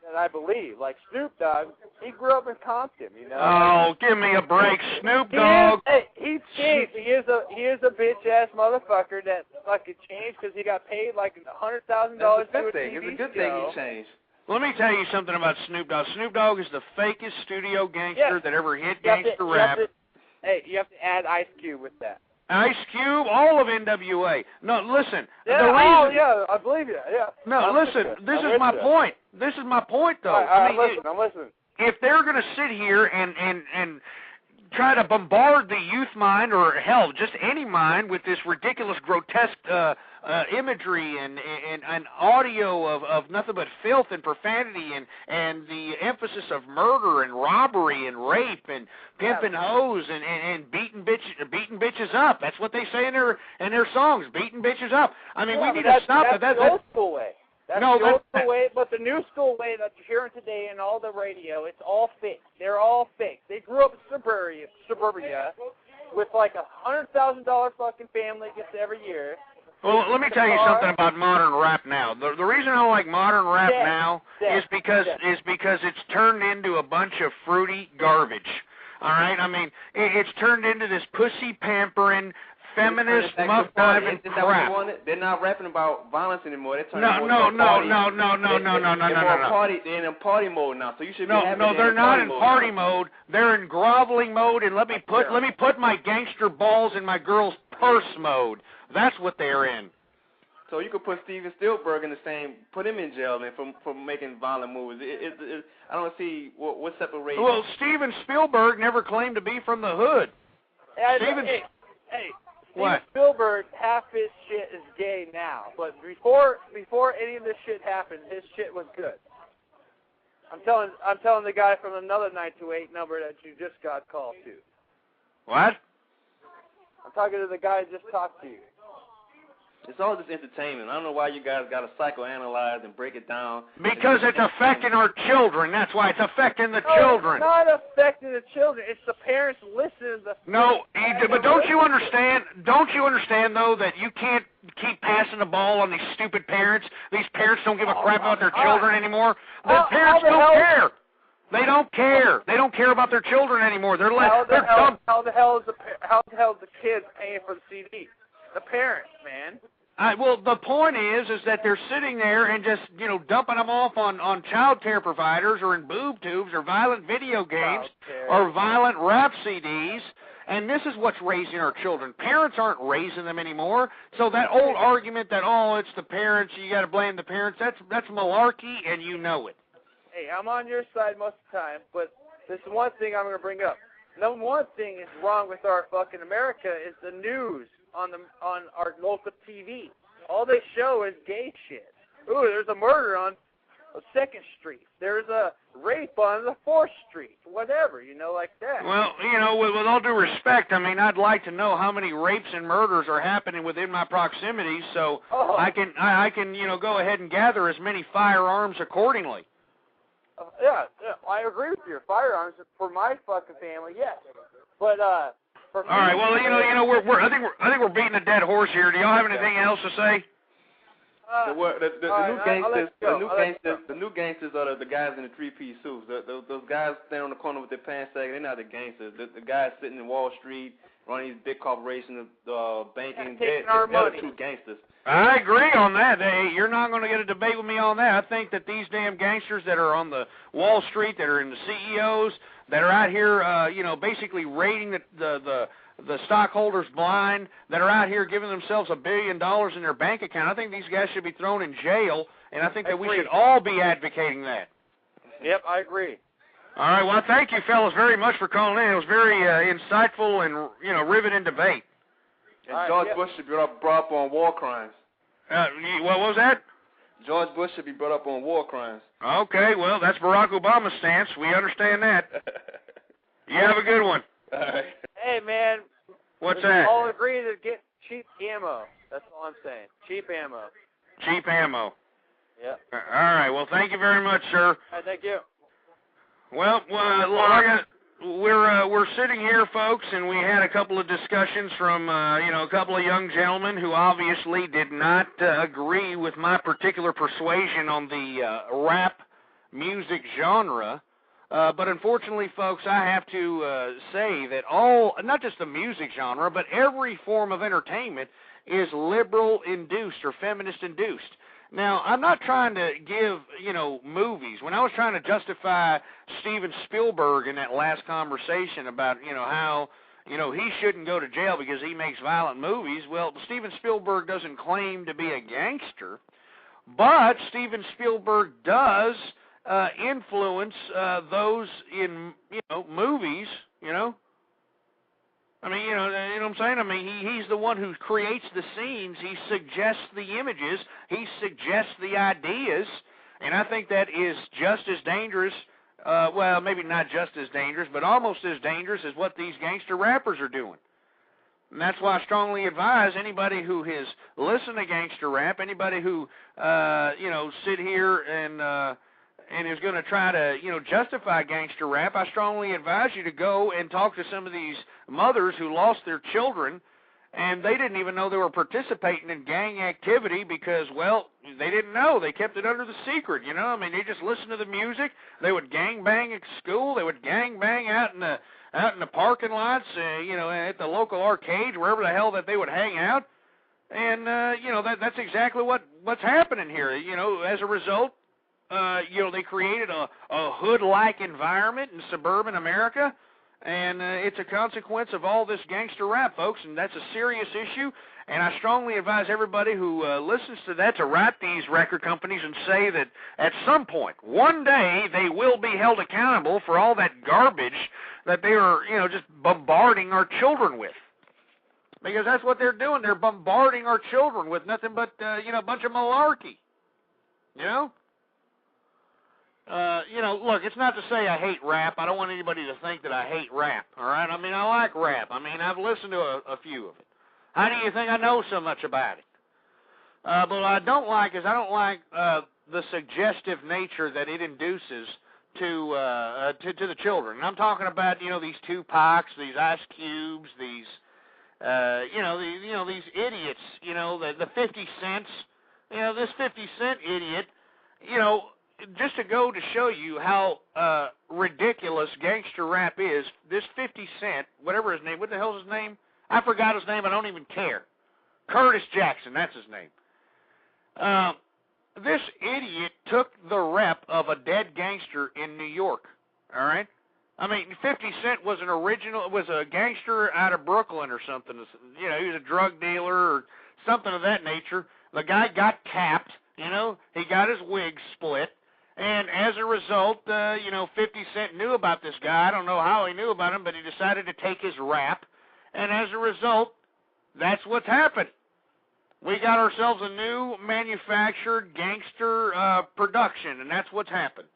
And I believe, like Snoop Dogg, he grew up in Compton, you know. Oh, give me a break, Snoop Dogg. He's changed. He is a bitch ass motherfucker that fucking changed because he got paid like $100,000 to do a TV It's a good thing he changed. Let me tell you something about Snoop Dogg. Snoop Dogg is the fakest studio gangster that ever hit gangster rap. You have to add Ice Cube with that. Ice Cube, all of NWA. No, listen. Yeah, yeah, I believe you. Yeah. No, listen. This is my point. This is my point, though. I'm listening. If they're going to sit here and try to bombard the youth mind, or hell, just any mind, with this ridiculous, grotesque imagery and audio of nothing but filth and profanity and the emphasis of murder and robbery and rape and pimping hoes and beating bitches up. That's what they say in their songs, beating bitches up. I mean, we need to stop it. That's the old school way. That's the old school way, but the new school way that you're hearing today in all the radio, it's all fake. They're all fake. They grew up in suburbia with like $100,000 fucking family gets every year. Well, let me tell you something about modern rap now. The reason I don't like modern rap now is because it's turned into a bunch of fruity garbage. All right? I mean, it's turned into this pussy pampering, feminist, muff diving crap. They're not rapping about violence anymore. They're turning No. They're in party mode now. So you should be No, they're not in party mode. They're in groveling mode, and let me put my gangster balls in my girl's purse mode. That's what they're in. So you could put Steven Spielberg in the same, put him in jail, man, for making violent movies. I don't see what separates. Well, Steven Spielberg never claimed to be from the hood. Hey, Steven Spielberg, half his shit is gay now, but before any of this shit happened, his shit was good. I'm telling the guy from another 928 number that you just got called to. What? I'm talking to the guy who just talked to you. It's all just entertainment. I don't know why you guys got to psychoanalyze and break it down. Because it's affecting our children. That's why it's affecting the children. It's not affecting the children. It's the parents listening to the... No, but don't you understand? Don't you understand, though, that you can't keep passing the ball on these stupid parents? These parents don't give a crap about their children anymore. The parents don't care. They don't care. They don't care about their children anymore. They're how the hell is the kids paying for the CD? The parents, man. Well, the point is that they're sitting there and just, dumping them off on child care providers or in boob tubes or violent video games or violent rap CDs, and this is what's raising our children. Parents aren't raising them anymore, so that old argument that, it's the parents, you got to blame the parents, that's malarkey, and you know it. Hey, I'm on your side most of the time, but there's one thing I'm going to bring up. Number one thing is wrong with our fucking America is the news. On our local TV, all they show is gay shit. Ooh, there's a murder on 2nd Street. There's a rape on the 4th Street. Whatever, like that. Well, with all due respect, I mean, I'd like to know how many rapes and murders are happening within my proximity, so I can go ahead and gather as many firearms accordingly. Yeah, I agree with you. Firearms for my fucking family, yes, but all right. Well, I think we're beating a dead horse here. Do y'all have anything else to say? The new gangsters are the guys in the three-piece suits. Those guys standing on the corner with their pants sagging, they're not the gangsters. The guys sitting in Wall Street running these big corporations, banking, they're the true gangsters. I agree on that. You're not going to get a debate with me on that. I think that these damn gangsters that are on the Wall Street, that are in the CEOs, that are out here, basically raiding the stockholders blind, that are out here giving themselves $1 billion in their bank account, I think these guys should be thrown in jail, and I think that we should all be advocating that. Yep, I agree. All right, well, thank you, fellas, very much for calling in. It was very insightful and, riveting debate. And George Bush should be brought up on war crimes. What was that? George Bush should be brought up on war crimes. Okay, well, that's Barack Obama's stance. We understand that. You have a good one. All right. Hey, man. What's we that? all agree to get cheap ammo. That's all I'm saying. Cheap ammo. Cheap ammo. Yep. All right, well, thank you very much, sir. All right, thank you. Well, we're sitting here, folks, and we had a couple of discussions from, a couple of young gentlemen who obviously did not agree with my particular persuasion on the rap music genre. But unfortunately, folks, I have to say that not just the music genre, but every form of entertainment is liberal-induced or feminist-induced. Now, I'm not trying to give, movies. When I was trying to justify Steven Spielberg in that last conversation about, how, he shouldn't go to jail because he makes violent movies, well, Steven Spielberg doesn't claim to be a gangster, but Steven Spielberg does influence those in, movies, I mean, you know what I'm saying? I mean, he's the one who creates the scenes. He suggests the images. He suggests the ideas. And I think that is just as dangerous, well, maybe not just as dangerous, but almost as dangerous as what these gangster rappers are doing. And that's why I strongly advise anybody who has listened to gangster rap, anybody who, sit here and is going to try to, justify gangster rap, I strongly advise you to go and talk to some of these mothers who lost their children, and they didn't even know they were participating in gang activity because, well, they didn't know. They kept it under the secret, I mean, they just listened to the music. They would gang bang at school. They would gang bang out in the parking lots, at the local arcade, wherever the hell that they would hang out. And, that's exactly what's happening here. As a result, they created a hood-like environment in suburban America, and it's a consequence of all this gangster rap, folks, and that's a serious issue, and I strongly advise everybody who listens to that to write these record companies and say that at some point, one day, they will be held accountable for all that garbage that they are, just bombarding our children with. Because that's what they're doing. They're bombarding our children with nothing but, a bunch of malarkey. Look, it's not to say I hate rap. I don't want anybody to think that I hate rap, all right? I mean, I like rap. I mean, I've listened to a few of it. How do you think I know so much about it? But what I don't like is I don't like the suggestive nature that it induces to the children. And I'm talking about, these Tupacs, these Ice Cubes, these, these idiots, the 50 cents, this 50 Cent idiot, just to go to show you how ridiculous gangster rap is, this 50 Cent, whatever his name, what the hell's his name? I forgot his name, I don't even care. Curtis Jackson, that's his name. This idiot took the rep of a dead gangster in New York, all right? I mean, 50 Cent was a gangster out of Brooklyn or something. He was a drug dealer or something of that nature. The guy got capped, he got his wig split. And as a result, 50 Cent knew about this guy. I don't know how he knew about him, but he decided to take his rap. And as a result, that's what's happened. We got ourselves a new manufactured gangster production, and that's what's happened.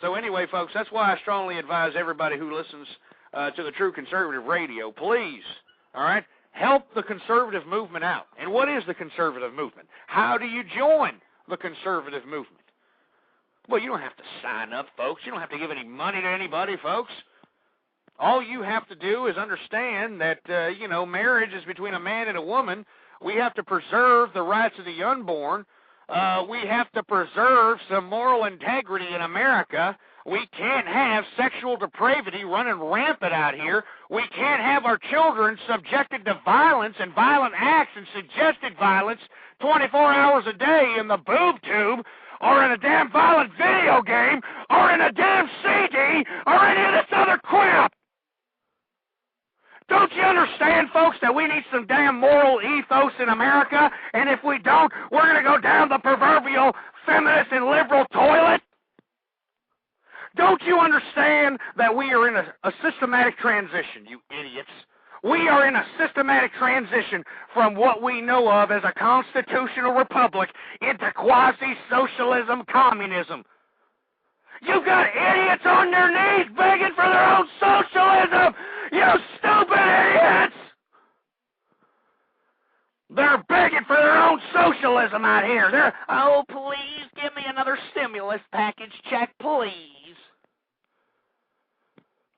So anyway, folks, that's why I strongly advise everybody who listens to the True Conservative Radio, please, all right, help the conservative movement out. And what is the conservative movement? How do you join the conservative movement? Well, you don't have to sign up, folks. You don't have to give any money to anybody, folks. All you have to do is understand that, marriage is between a man and a woman We have to preserve the rights of the unborn. We have to preserve some moral integrity in America. We can't have sexual depravity running rampant out here. We can't have our children subjected to violence and violent acts and suggested violence 24 hours a day in the boob tube, or in a damn violent video game, or in a damn CD, or any of this other crap. Don't you understand, folks, that we need some damn moral ethos in America? And if we don't, we're going to go down the proverbial feminist and liberal toilet? Don't you understand that we are in a systematic transition, you idiots? We are in a systematic transition from what we know of as a constitutional republic into quasi-socialism communism. You've got idiots on their knees begging for their own socialism! You stupid idiots! They're begging for their own socialism out here. They're, oh, please give me another stimulus package check, please.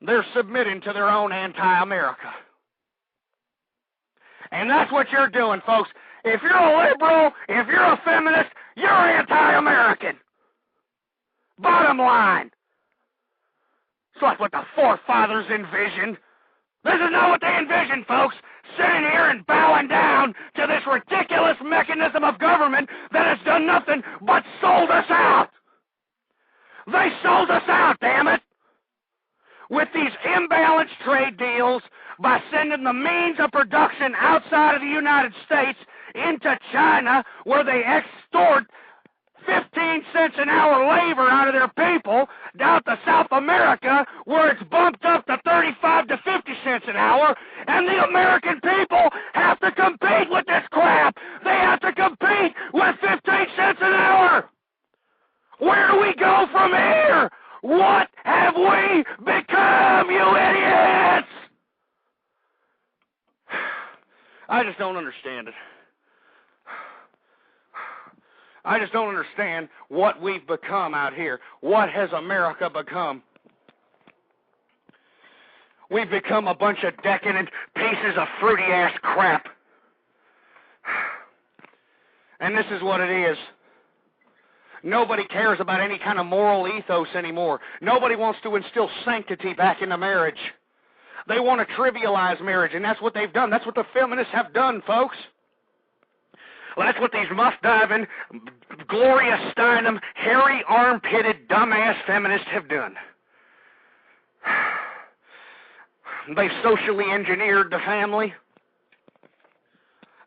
They're submitting to their own anti-America. And that's what you're doing, folks. If you're a liberal, if you're a feminist, you're anti-American. Bottom line. It's like what the forefathers envisioned. This is not what they envisioned, folks. Sitting here and bowing down to this ridiculous mechanism of government that has done nothing but sold us out. They sold us out, damn it. With these imbalanced trade deals, by sending the means of production outside of the United States into China, where they extort 15 cents an hour labor out of their people, down to South America, where it's bumped up to 35 to 50 cents an hour, and the American people have to compete with this crap. They have to compete with 15 cents an hour. Where do we go from here? What have we become, you idiots? I just don't understand it. I just don't understand what we've become out here. What has America become? We've become a bunch of decadent pieces of fruity-ass crap. And this is what it is. Nobody cares about any kind of moral ethos anymore. Nobody wants to instill sanctity back into marriage. They want to trivialize marriage, and that's what they've done. That's what the feminists have done, folks. Well, that's what these muff-diving, Gloria Steinem, hairy, armpitted, dumbass feminists have done. They've socially engineered the family.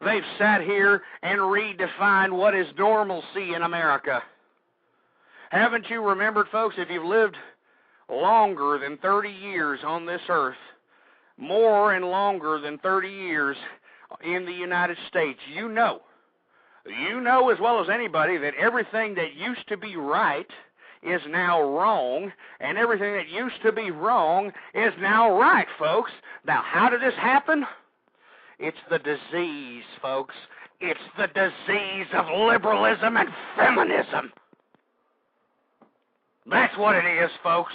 They've sat here and redefined what is normalcy in America. Haven't you remembered, folks, if you've lived longer than 30 years on this earth, more and longer than 30 years in the United States, you know as well as anybody that everything that used to be right is now wrong, and everything that used to be wrong is now right, folks. Now, how did this happen? It's the disease, folks. It's the disease of liberalism and feminism. That's what it is, folks.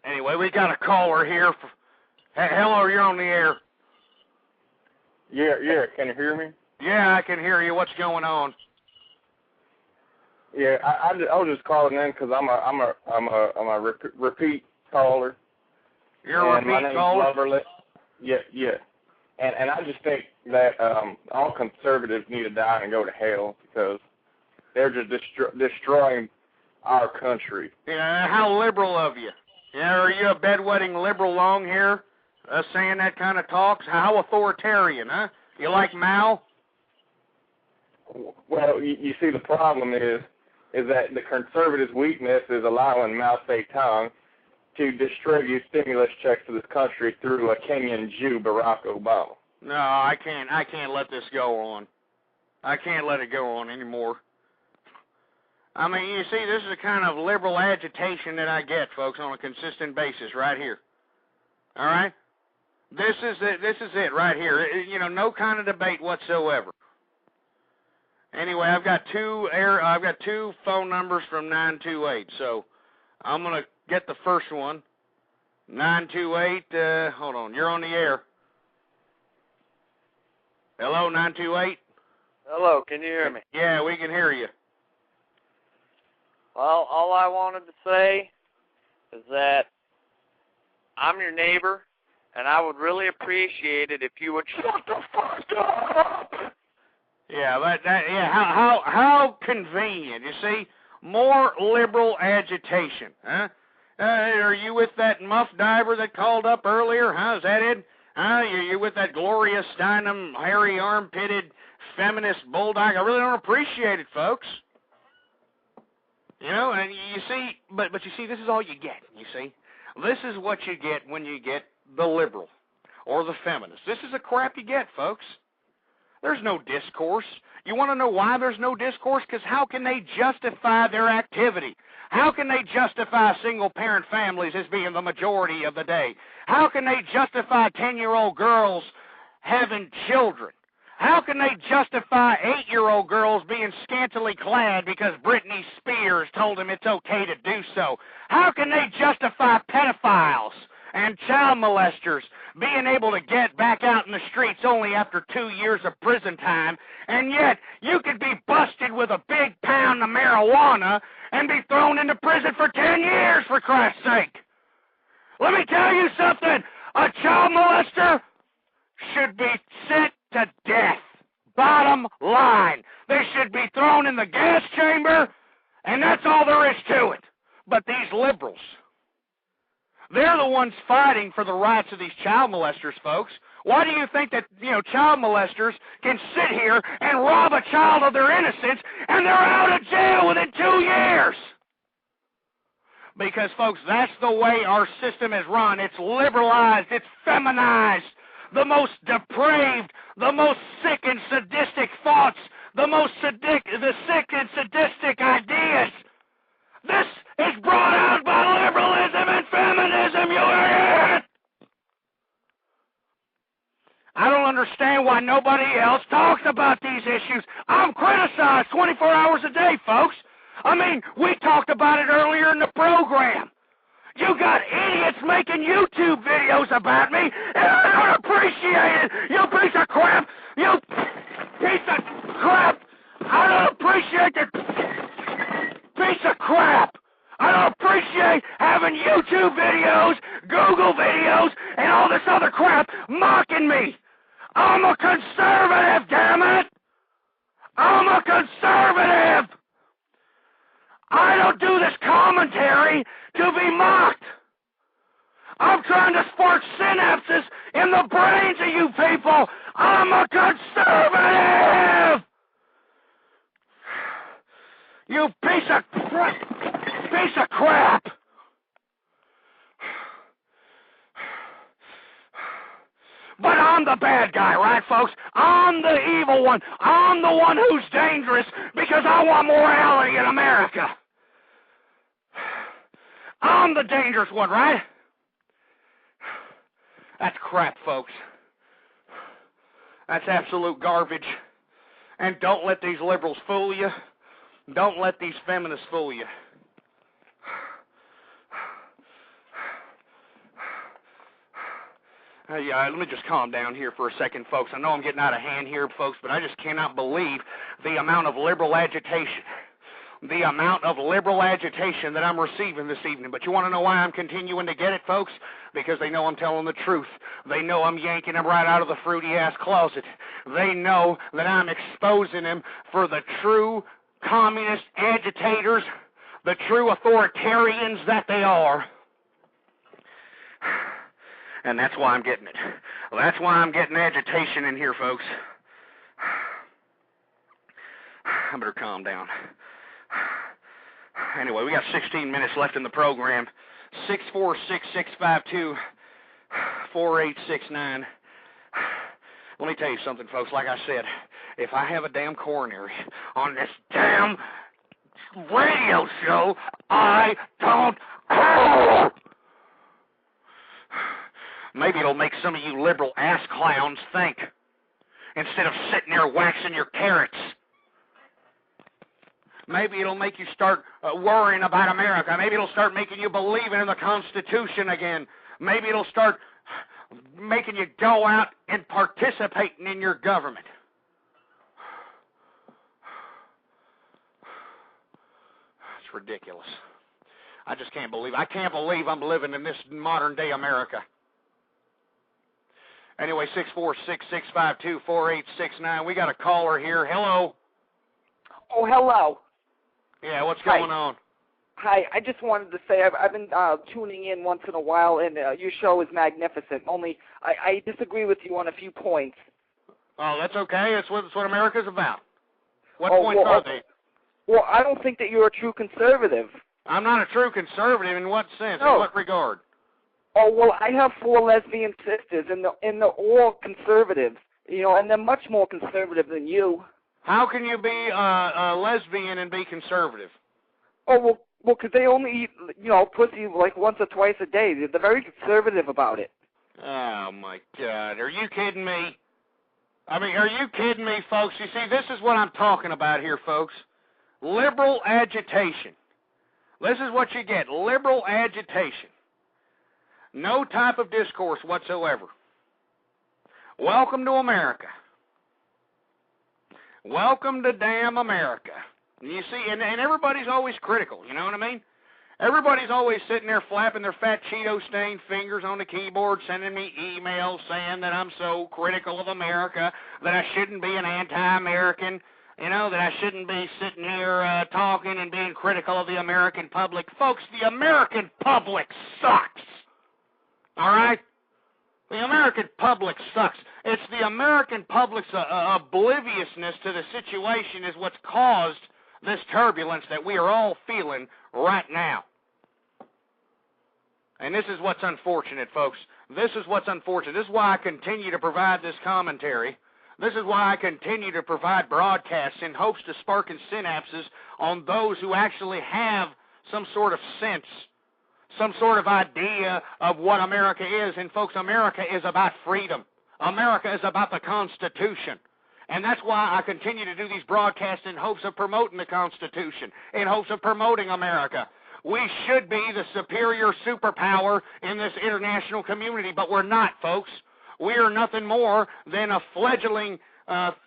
Anyway, we got a caller here. Hello, you're on the air. Yeah. Can you hear me? Yeah, I can hear you. What's going on? Yeah, I was just calling in because I'm a repeat caller. You're a repeat caller? Loverly. Yeah. And I just think that all conservatives need to die and go to hell because they're just destroying our country. Yeah, how liberal of you. Yeah, are you a bedwetting liberal long here, saying that kind of talks? How authoritarian, huh? You like Mao? Well, you see, the problem is that the conservatives' weakness is allowing Mao Zedong to distribute stimulus checks to this country through a Kenyan Jew, Barack Obama. No, I can't let this go on. I can't let it go on anymore. I mean, you see, this is the kind of liberal agitation that I get, folks, on a consistent basis right here. All right? This is it right here. You know, no kind of debate whatsoever. Anyway, I've got two phone numbers from 928, so I'm going to get the first one. 928, hold on, you're on the air. Hello, 928. Hello, can you hear me? Yeah, we can hear you. Well, all I wanted to say is that I'm your neighbor, and I would really appreciate it if you would shut the fuck up. Yeah, how convenient. You see, more liberal agitation, huh? Are you with that muff diver that called up earlier, huh? Is that it? You with that Gloria Steinem, hairy armpitted feminist bulldog? I really don't appreciate it, folks. You know, and you see, but you see, this is all you get, you see. This is what you get when you get the liberal or the feminist. This is the crap you get, folks. There's no discourse. You want to know why there's no discourse? Because how can they justify their activity? How can they justify single-parent families as being the majority of the day? How can they justify 10-year-old girls having children? How can they justify 8-year-old girls being scantily clad because Britney Spears told them it's okay to do so? How can they justify pedophiles and child molesters being able to get back out in the streets only after 2 years of prison time, and yet you could be busted with a big pound of marijuana and be thrown into prison for 10 years, for Christ's sake? Let me tell you something. A child molester should be sent to death. Bottom line. They should be thrown in the gas chamber, and that's all there is to it. But these liberals, they're the ones fighting for the rights of these child molesters, folks. Why do you think that, child molesters can sit here and rob a child of their innocence and they're out of jail within 2 years? Because, folks, that's the way our system is run. It's liberalized. It's feminized. The most depraved, the most sick and sadistic thoughts, the sick and sadistic ideas. This is brought out by liberalism and feminism, you idiot! I don't understand why nobody else talks about these issues. I'm criticized 24 hours a day, folks. I mean, we talked about it earlier in the program. You got idiots making YouTube videos about me, and I don't appreciate it, you piece of crap! You piece of crap! I don't appreciate it, piece of crap! I don't appreciate having YouTube videos, Google videos, and all this other crap mocking me! I'm a conservative, damn it! I'm a conservative! I don't do this commentary to be mocked. I'm trying to spark synapses in the brains of you people. I'm a conservative. You piece of crap. But I'm the bad guy, right, folks? I'm the evil one. I'm the one who's dangerous because I want morality in America. I'm the dangerous one, right? That's crap, folks. That's absolute garbage. And don't let these liberals fool you. Don't let these feminists fool you. Let me just calm down here for a second, folks. I know I'm getting out of hand here, folks, but I just cannot believe the amount of liberal agitation. The amount of liberal agitation that I'm receiving this evening. But you want to know why I'm continuing to get it, folks? Because they know I'm telling the truth. They know I'm yanking them right out of the fruity-ass closet. They know that I'm exposing them for the true communist agitators, the true authoritarians that they are. And that's why I'm getting it. That's why I'm getting agitation in here, folks. I better calm down. Anyway, we got 16 minutes left in the program. 646-652-4869. Let me tell you something, folks. Like I said, if I have a damn coronary on this damn radio show, I don't care. Maybe it'll make some of you liberal ass clowns think, instead of sitting there waxing your carrots. Maybe it'll make you start worrying about America. Maybe it'll start making you believe in the Constitution again. Maybe it'll start making you go out and participating in your government. just ridiculous. I just can't believe I'm living in this modern-day America. Anyway, 646-652-4869. We got a caller here. Hello. Oh, hello. Yeah, what's going on? Hi, I just wanted to say I've been tuning in once in a while, and your show is magnificent. Only I disagree with you on a few points. Oh, that's okay. That's what America's about. What points are they? Well, I don't think that you're a true conservative. I'm not a true conservative in what sense? No. In what regard? Oh, well, I have 4 lesbian sisters, and they're all conservatives, you know, and they're much more conservative than you. How can you be a lesbian and be conservative? Oh, well, because they only eat, you know, pussy like once or twice a day. They're very conservative about it. Oh, my God. Are you kidding me? I mean, are you kidding me, folks? You see, this is what I'm talking about here, folks. Liberal agitation. This is what you get, liberal agitation. No type of discourse whatsoever. Welcome to America. Welcome to damn America. You see, and everybody's always critical, you know what I mean? Everybody's always sitting there flapping their fat Cheeto-stained fingers on the keyboard, sending me emails saying that I'm so critical of America, that I shouldn't be an anti-American, you know, that I shouldn't be sitting here talking and being critical of the American public. Folks, the American public sucks. All right? The American public sucks. It's the American public's obliviousness to the situation is what's caused this turbulence that we are all feeling right now. And this is what's unfortunate, folks. This is what's unfortunate. This is why I continue to provide this commentary. This is why I continue to provide broadcasts in hopes to spark synapses on those who actually have some sort of sense, some sort of idea of what America is. And, folks, America is about freedom. America is about the Constitution. And that's why I continue to do these broadcasts in hopes of promoting the Constitution, in hopes of promoting America. We should be the superior superpower in this international community, but we're not, folks. We are nothing more than a fledgling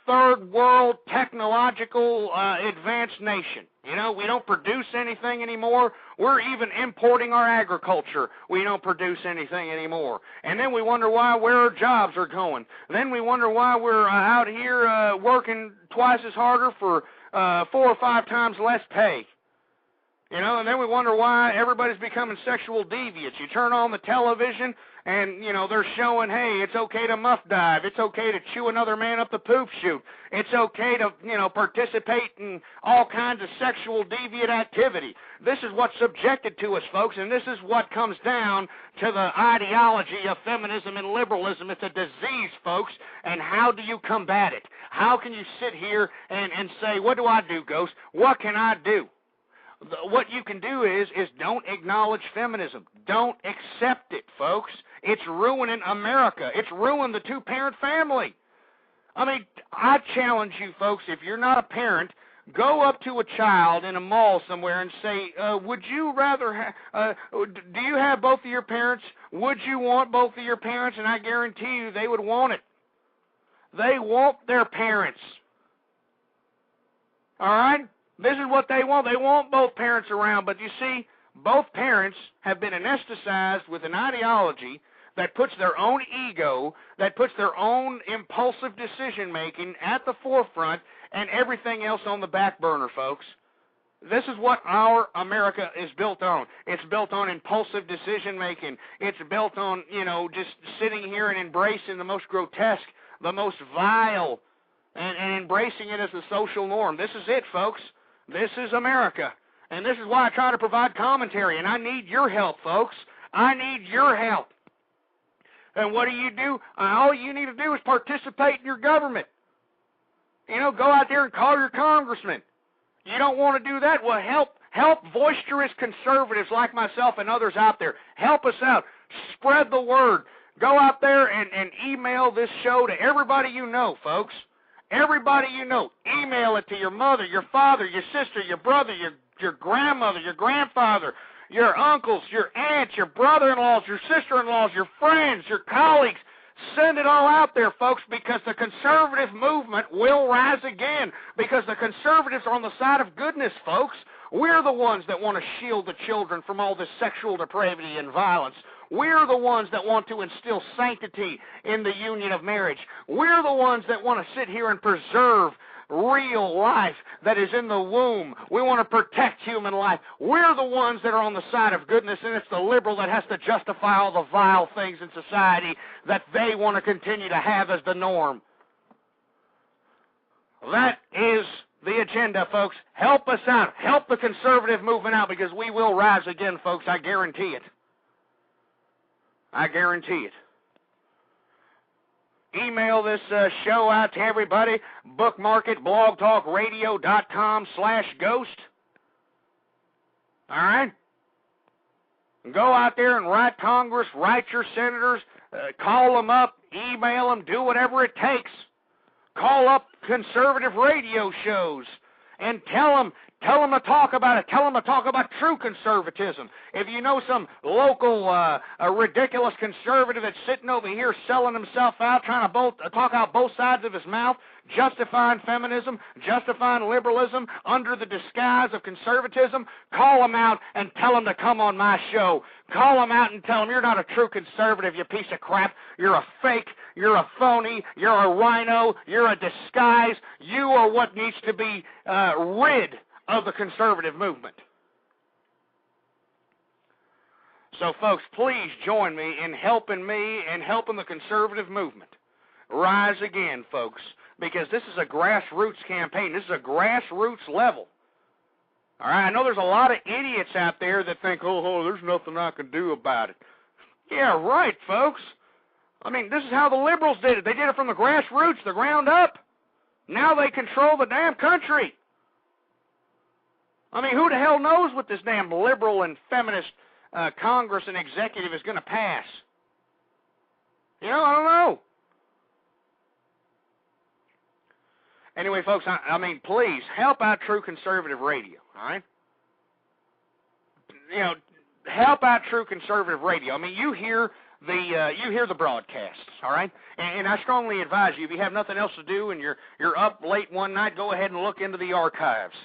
third world technological advanced nation. You know, we don't produce anything anymore. We're even importing our agriculture. We don't produce anything anymore. And then we wonder where our jobs are going. Then we wonder why we're out here working twice as harder for 4 or 5 times less pay. You know, and then we wonder why everybody's becoming sexual deviants. You turn on the television and, you know, they're showing, hey, it's okay to muff dive. It's okay to chew another man up the poop chute. It's okay to, you know, participate in all kinds of sexual deviant activity. This is what's subjected to us, folks, and this is what comes down to the ideology of feminism and liberalism. It's a disease, folks, and how do you combat it? How can you sit here and say, what do I do, Ghost? What can I do? What you can do is don't acknowledge feminism. Don't accept it, folks. It's ruining America. It's ruined the 2-parent family. I mean, I challenge you, folks, if you're not a parent, go up to a child in a mall somewhere and say, would you rather do you have both of your parents? Would you want both of your parents? And I guarantee you they would want it. They want their parents. All right? This is what they want. They want both parents around. But you see, both parents have been anesthetized with an ideology that puts their own ego, that puts their own impulsive decision-making at the forefront and everything else on the back burner, folks. This is what our America is built on. It's built on impulsive decision-making. It's built on, you know, just sitting here and embracing the most grotesque, the most vile, and embracing it as the social norm. This is it, folks. This is America, and this is why I try to provide commentary, and I need your help, folks. I need your help. And what do? All you need to do is participate in your government. You know, go out there and call your congressman. You don't want to do that? Well, help boisterous conservatives like myself and others out there. Help us out. Spread the word. Go out there and email this show to everybody you know, folks. Everybody you know, email it to your mother, your father, your sister, your brother, your grandmother, your grandfather, your uncles, your aunts, your brother-in-laws, your sister-in-laws, your friends, your colleagues. Send it all out there, folks, because the conservative movement will rise again, because the conservatives are on the side of goodness, folks. We're the ones that want to shield the children from all this sexual depravity and violence. We're the ones that want to instill sanctity in the union of marriage. We're the ones that want to sit here and preserve real life that is in the womb. We want to protect human life. We're the ones that are on the side of goodness, and it's the liberal that has to justify all the vile things in society that they want to continue to have as the norm. That is the agenda, folks. Help us out. Help the conservative movement out, because we will rise again, folks. I guarantee it. I guarantee it. Email this show out to everybody. Bookmark it, blogtalkradio.com/ghost. All right? Go out there and write Congress, write your senators, call them up, email them, do whatever it takes. Call up conservative radio shows and tell them to talk about it. Tell them to talk about true conservatism. If you know some local ridiculous conservative that's sitting over here selling himself out, trying to talk out both sides of his mouth, justifying feminism, justifying liberalism under the disguise of conservatism, call them out and tell them to come on my show. Call them out and tell them you're not a true conservative, you piece of crap. You're a fake. You're a phony. You're a rhino. You're a disguise. You are what needs to be rid of the conservative movement. So, folks, please join me in helping the conservative movement rise again, folks, because this is a grassroots campaign. This is a grassroots level. All right, I know there's a lot of idiots out there that think, oh, there's nothing I can do about it. Yeah, right, folks. I mean, this is how the liberals did it. They did it from the grassroots, the ground up. Now they control the damn country. I mean, who the hell knows what this damn liberal and feminist Congress and executive is going to pass? You know, I don't know. Anyway, folks, I mean, please help out True Conservative Radio, all right? You know, help out True Conservative Radio. I mean, you hear the broadcasts, all right? And I strongly advise you, if you have nothing else to do and you're up late one night, go ahead and look into the archives,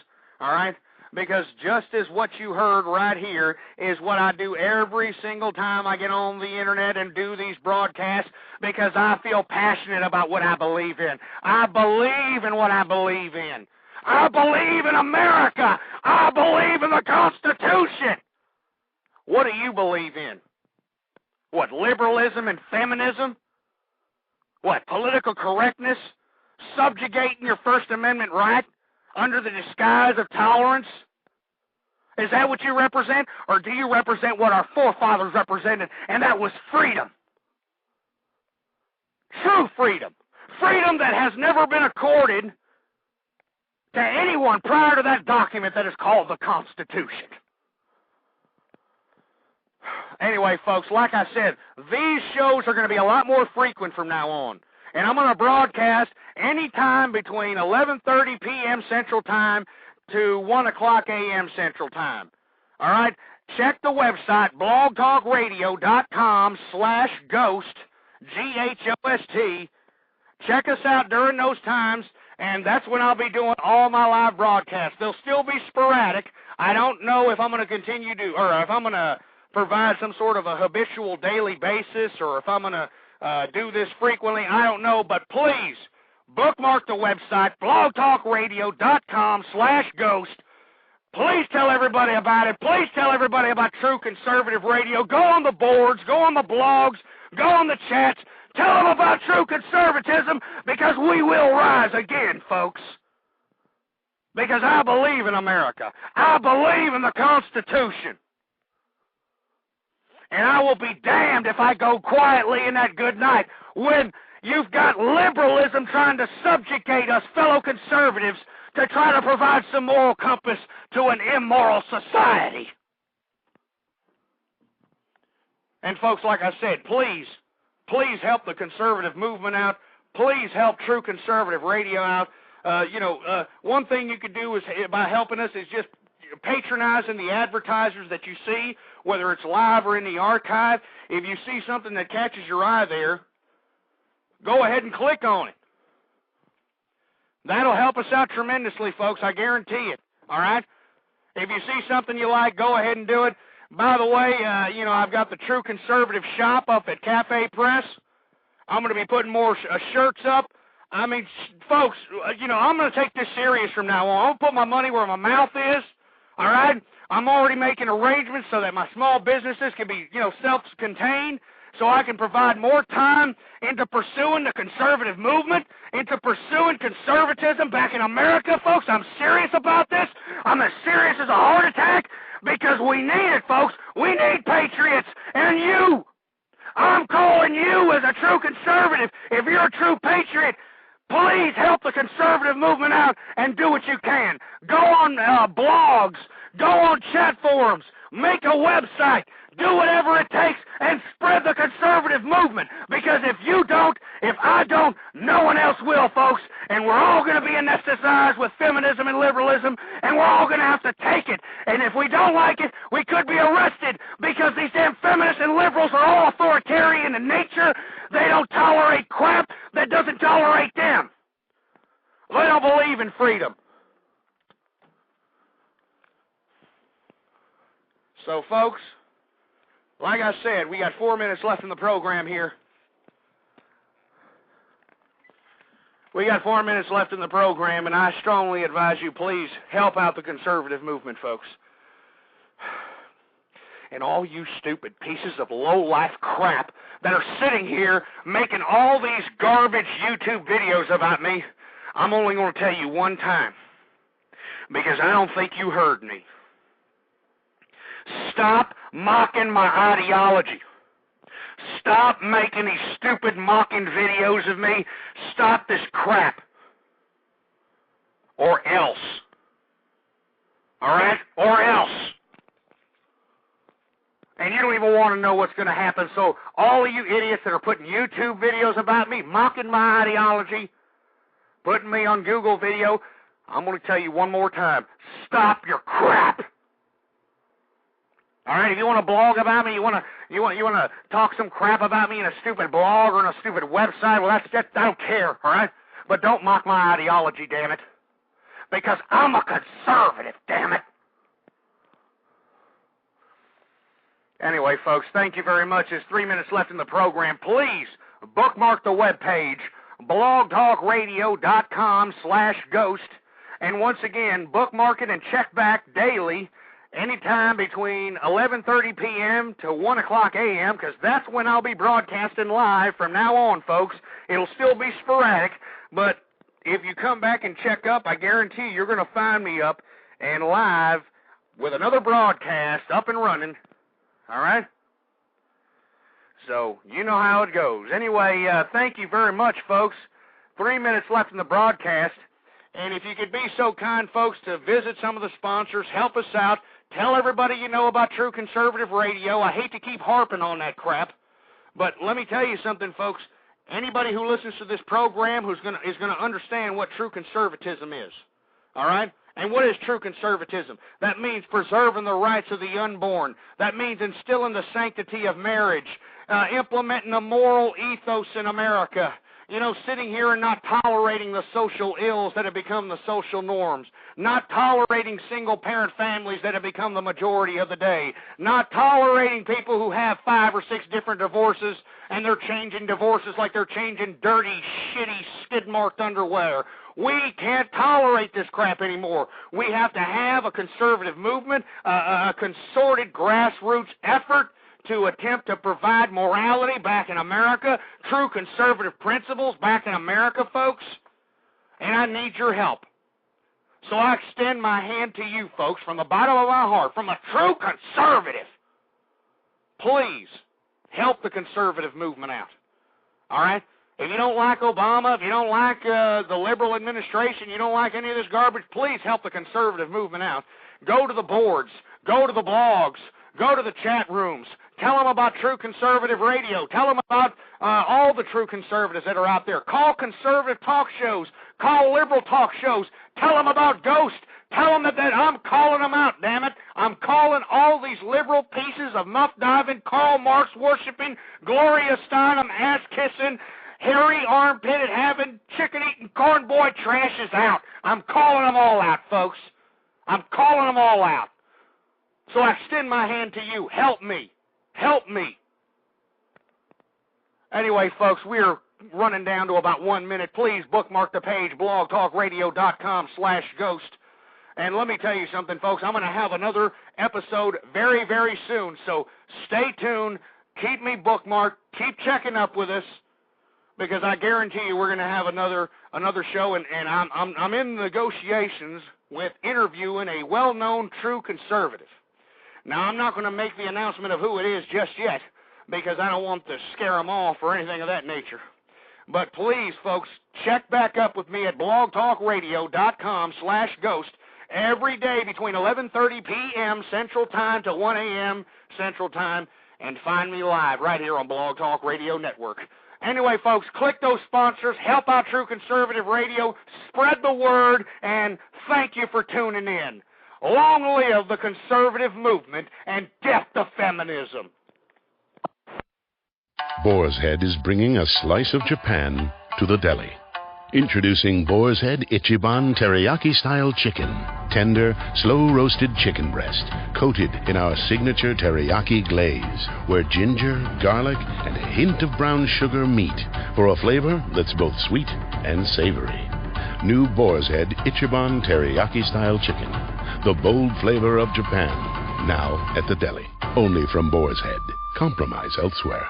all right? Because just as what you heard right here is what I do every single time I get on the internet and do these broadcasts, because I feel passionate about what I believe in. I believe in what I believe in. I believe in America. I believe in the Constitution. What do you believe in? What, liberalism and feminism? What, political correctness? Subjugating your First Amendment right under the disguise of tolerance? Is that what you represent? Or do you represent what our forefathers represented, and that was freedom? True freedom. Freedom that has never been accorded to anyone prior to that document that is called the Constitution. Anyway, folks, like I said, these shows are going to be a lot more frequent from now on. And I'm going to broadcast anytime between 11:30 p.m. Central Time to 1 o'clock a.m. Central Time. All right? Check the website, blogtalkradio.com/ghost, G-H-O-S-T. Check us out during those times, and that's when I'll be doing all my live broadcasts. They'll still be sporadic. I don't know if I'm going to continue to, or if I'm going to provide some sort of a habitual daily basis, or if I'm going to do this frequently, I don't know, but please bookmark the website, blogtalkradio.com/ghost. Please tell everybody about it. Please tell everybody about True Conservative Radio. Go on the boards, go on the blogs, go on the chats. Tell them about true conservatism, because we will rise again, folks. Because I believe in America. I believe in the Constitution. And I will be damned if I go quietly in that good night when you've got liberalism trying to subjugate us fellow conservatives to try to provide some moral compass to an immoral society. And folks, like I said, please help the conservative movement out. Please help True Conservative Radio out. One thing you could do is, by helping us, is just patronizing the advertisers that you see, whether it's live or in the archive. If you see something that catches your eye there, go ahead and click on it. That'll help us out tremendously, folks. I guarantee it. All right? If you see something you like, go ahead and do it. By the way, I've got the True Conservative shop up at Cafe Press. I'm going to be putting more shirts up. I mean, folks, I'm going to take this serious from now on. I'm going to put my money where my mouth is, all right? I'm already making arrangements so that my small businesses can be, self-contained, so I can provide more time into pursuing the conservative movement, into pursuing conservatism back in America, folks. I'm serious about this. I'm as serious as a heart attack because we need it, folks. We need patriots, and you. I'm calling you as a true conservative. If you're a true patriot, please help the conservative movement out and do what you can. Go on blogs, go on chat forums, make a website, do whatever it takes and spread the conservative movement. Because if you don't, if I don't, no one else will, folks. And we're all going to be anesthetized with feminism and liberalism, and we're all going to have to take it. And if we don't like it, we could be arrested because these damn feminists and liberals are all authoritarian in nature. They don't tolerate crap that doesn't tolerate them. They don't believe in freedom. So, folks, like I said, we got 4 minutes left in the program here. We got 4 minutes left in the program, and I strongly advise you, please help out the conservative movement, folks. And all you stupid pieces of low-life crap that are sitting here making all these garbage YouTube videos about me, I'm only going to tell you one time, because I don't think you heard me. Stop mocking my ideology. Stop making these stupid mocking videos of me. Stop this crap. Or else. All right? Or else. And you don't even want to know what's going to happen. So all of you idiots that are putting YouTube videos about me, mocking my ideology, putting me on Google video, I'm going to tell you one more time. Stop your crap. All right, if you want to blog about me, you want to talk some crap about me in a stupid blog or in a stupid website, well, that's I don't care, all right? But don't mock my ideology, damn it, because I'm a conservative, damn it. Anyway, folks, thank you very much. There's 3 minutes left in the program. Please bookmark the webpage, blogtalkradio.com/ghost, and once again, bookmark it and check back daily. Anytime between 11:30 p.m. to 1 o'clock a.m., because that's when I'll be broadcasting live from now on, folks. It'll still be sporadic, but if you come back and check up, I guarantee you're going to find me up and live with another broadcast up and running, all right? So you know how it goes. Anyway, thank you very much, folks. 3 minutes left in the broadcast. And if you could be so kind, folks, to visit some of the sponsors, help us out. Tell everybody you know about True Conservative Radio. I hate to keep harping on that crap, but let me tell you something, folks. Anybody who listens to this program is going to understand what true conservatism is, all right? And what is true conservatism? That means preserving the rights of the unborn. That means instilling the sanctity of marriage, implementing a moral ethos in America. Sitting here and not tolerating the social ills that have become the social norms, not tolerating single-parent families that have become the majority of the day, not tolerating people who have 5 or 6 different divorces and they're changing divorces like they're changing dirty, shitty, skid-marked underwear. We can't tolerate this crap anymore. We have to have a conservative movement, a concerted grassroots effort to attempt to provide morality back in America, true conservative principles back in America, folks, and I need your help. So I extend my hand to you, folks, from the bottom of my heart, from a true conservative. Please help the conservative movement out, all right? If you don't like Obama, if you don't like the liberal administration, you don't like any of this garbage, please help the conservative movement out. Go to the boards, go to the blogs, go to the chat rooms. Tell them about True Conservative Radio. Tell them about all the true conservatives that are out there. Call conservative talk shows. Call liberal talk shows. Tell them about Ghost. Tell them that I'm calling them out, damn it. I'm calling all these liberal pieces of muff-diving, Karl Marx-worshipping, Gloria Steinem, ass-kissing, hairy armpit-having, chicken-eating corn boy trashes out. I'm calling them all out, folks. I'm calling them all out. So I extend my hand to you. Help me. Help me. Anyway, folks, we're running down to about 1 minute. Please bookmark the page, blogtalkradio.com/ghost. And let me tell you something, folks. I'm going to have another episode very, very soon. So stay tuned. Keep me bookmarked. Keep checking up with us, because I guarantee you we're going to have another show. And I'm in negotiations with interviewing a well-known true conservative. Now, I'm not going to make the announcement of who it is just yet, because I don't want to scare them off or anything of that nature. But please, folks, check back up with me at blogtalkradio.com/ghost every day between 11:30 p.m. Central Time to 1 a.m. Central Time, and find me live right here on Blog Talk Radio Network. Anyway, folks, click those sponsors, help out True Conservative Radio, spread the word, and thank you for tuning in. Long live the conservative movement, and death to feminism. Boar's Head is bringing a slice of Japan to the deli. Introducing Boar's Head Ichiban Teriyaki-style chicken. Tender, slow-roasted chicken breast, coated in our signature teriyaki glaze, where ginger, garlic, and a hint of brown sugar meet for a flavor that's both sweet and savory. New Boar's Head Ichiban Teriyaki-style chicken. The bold flavor of Japan. Now at the deli. Only from Boar's Head. Compromise elsewhere.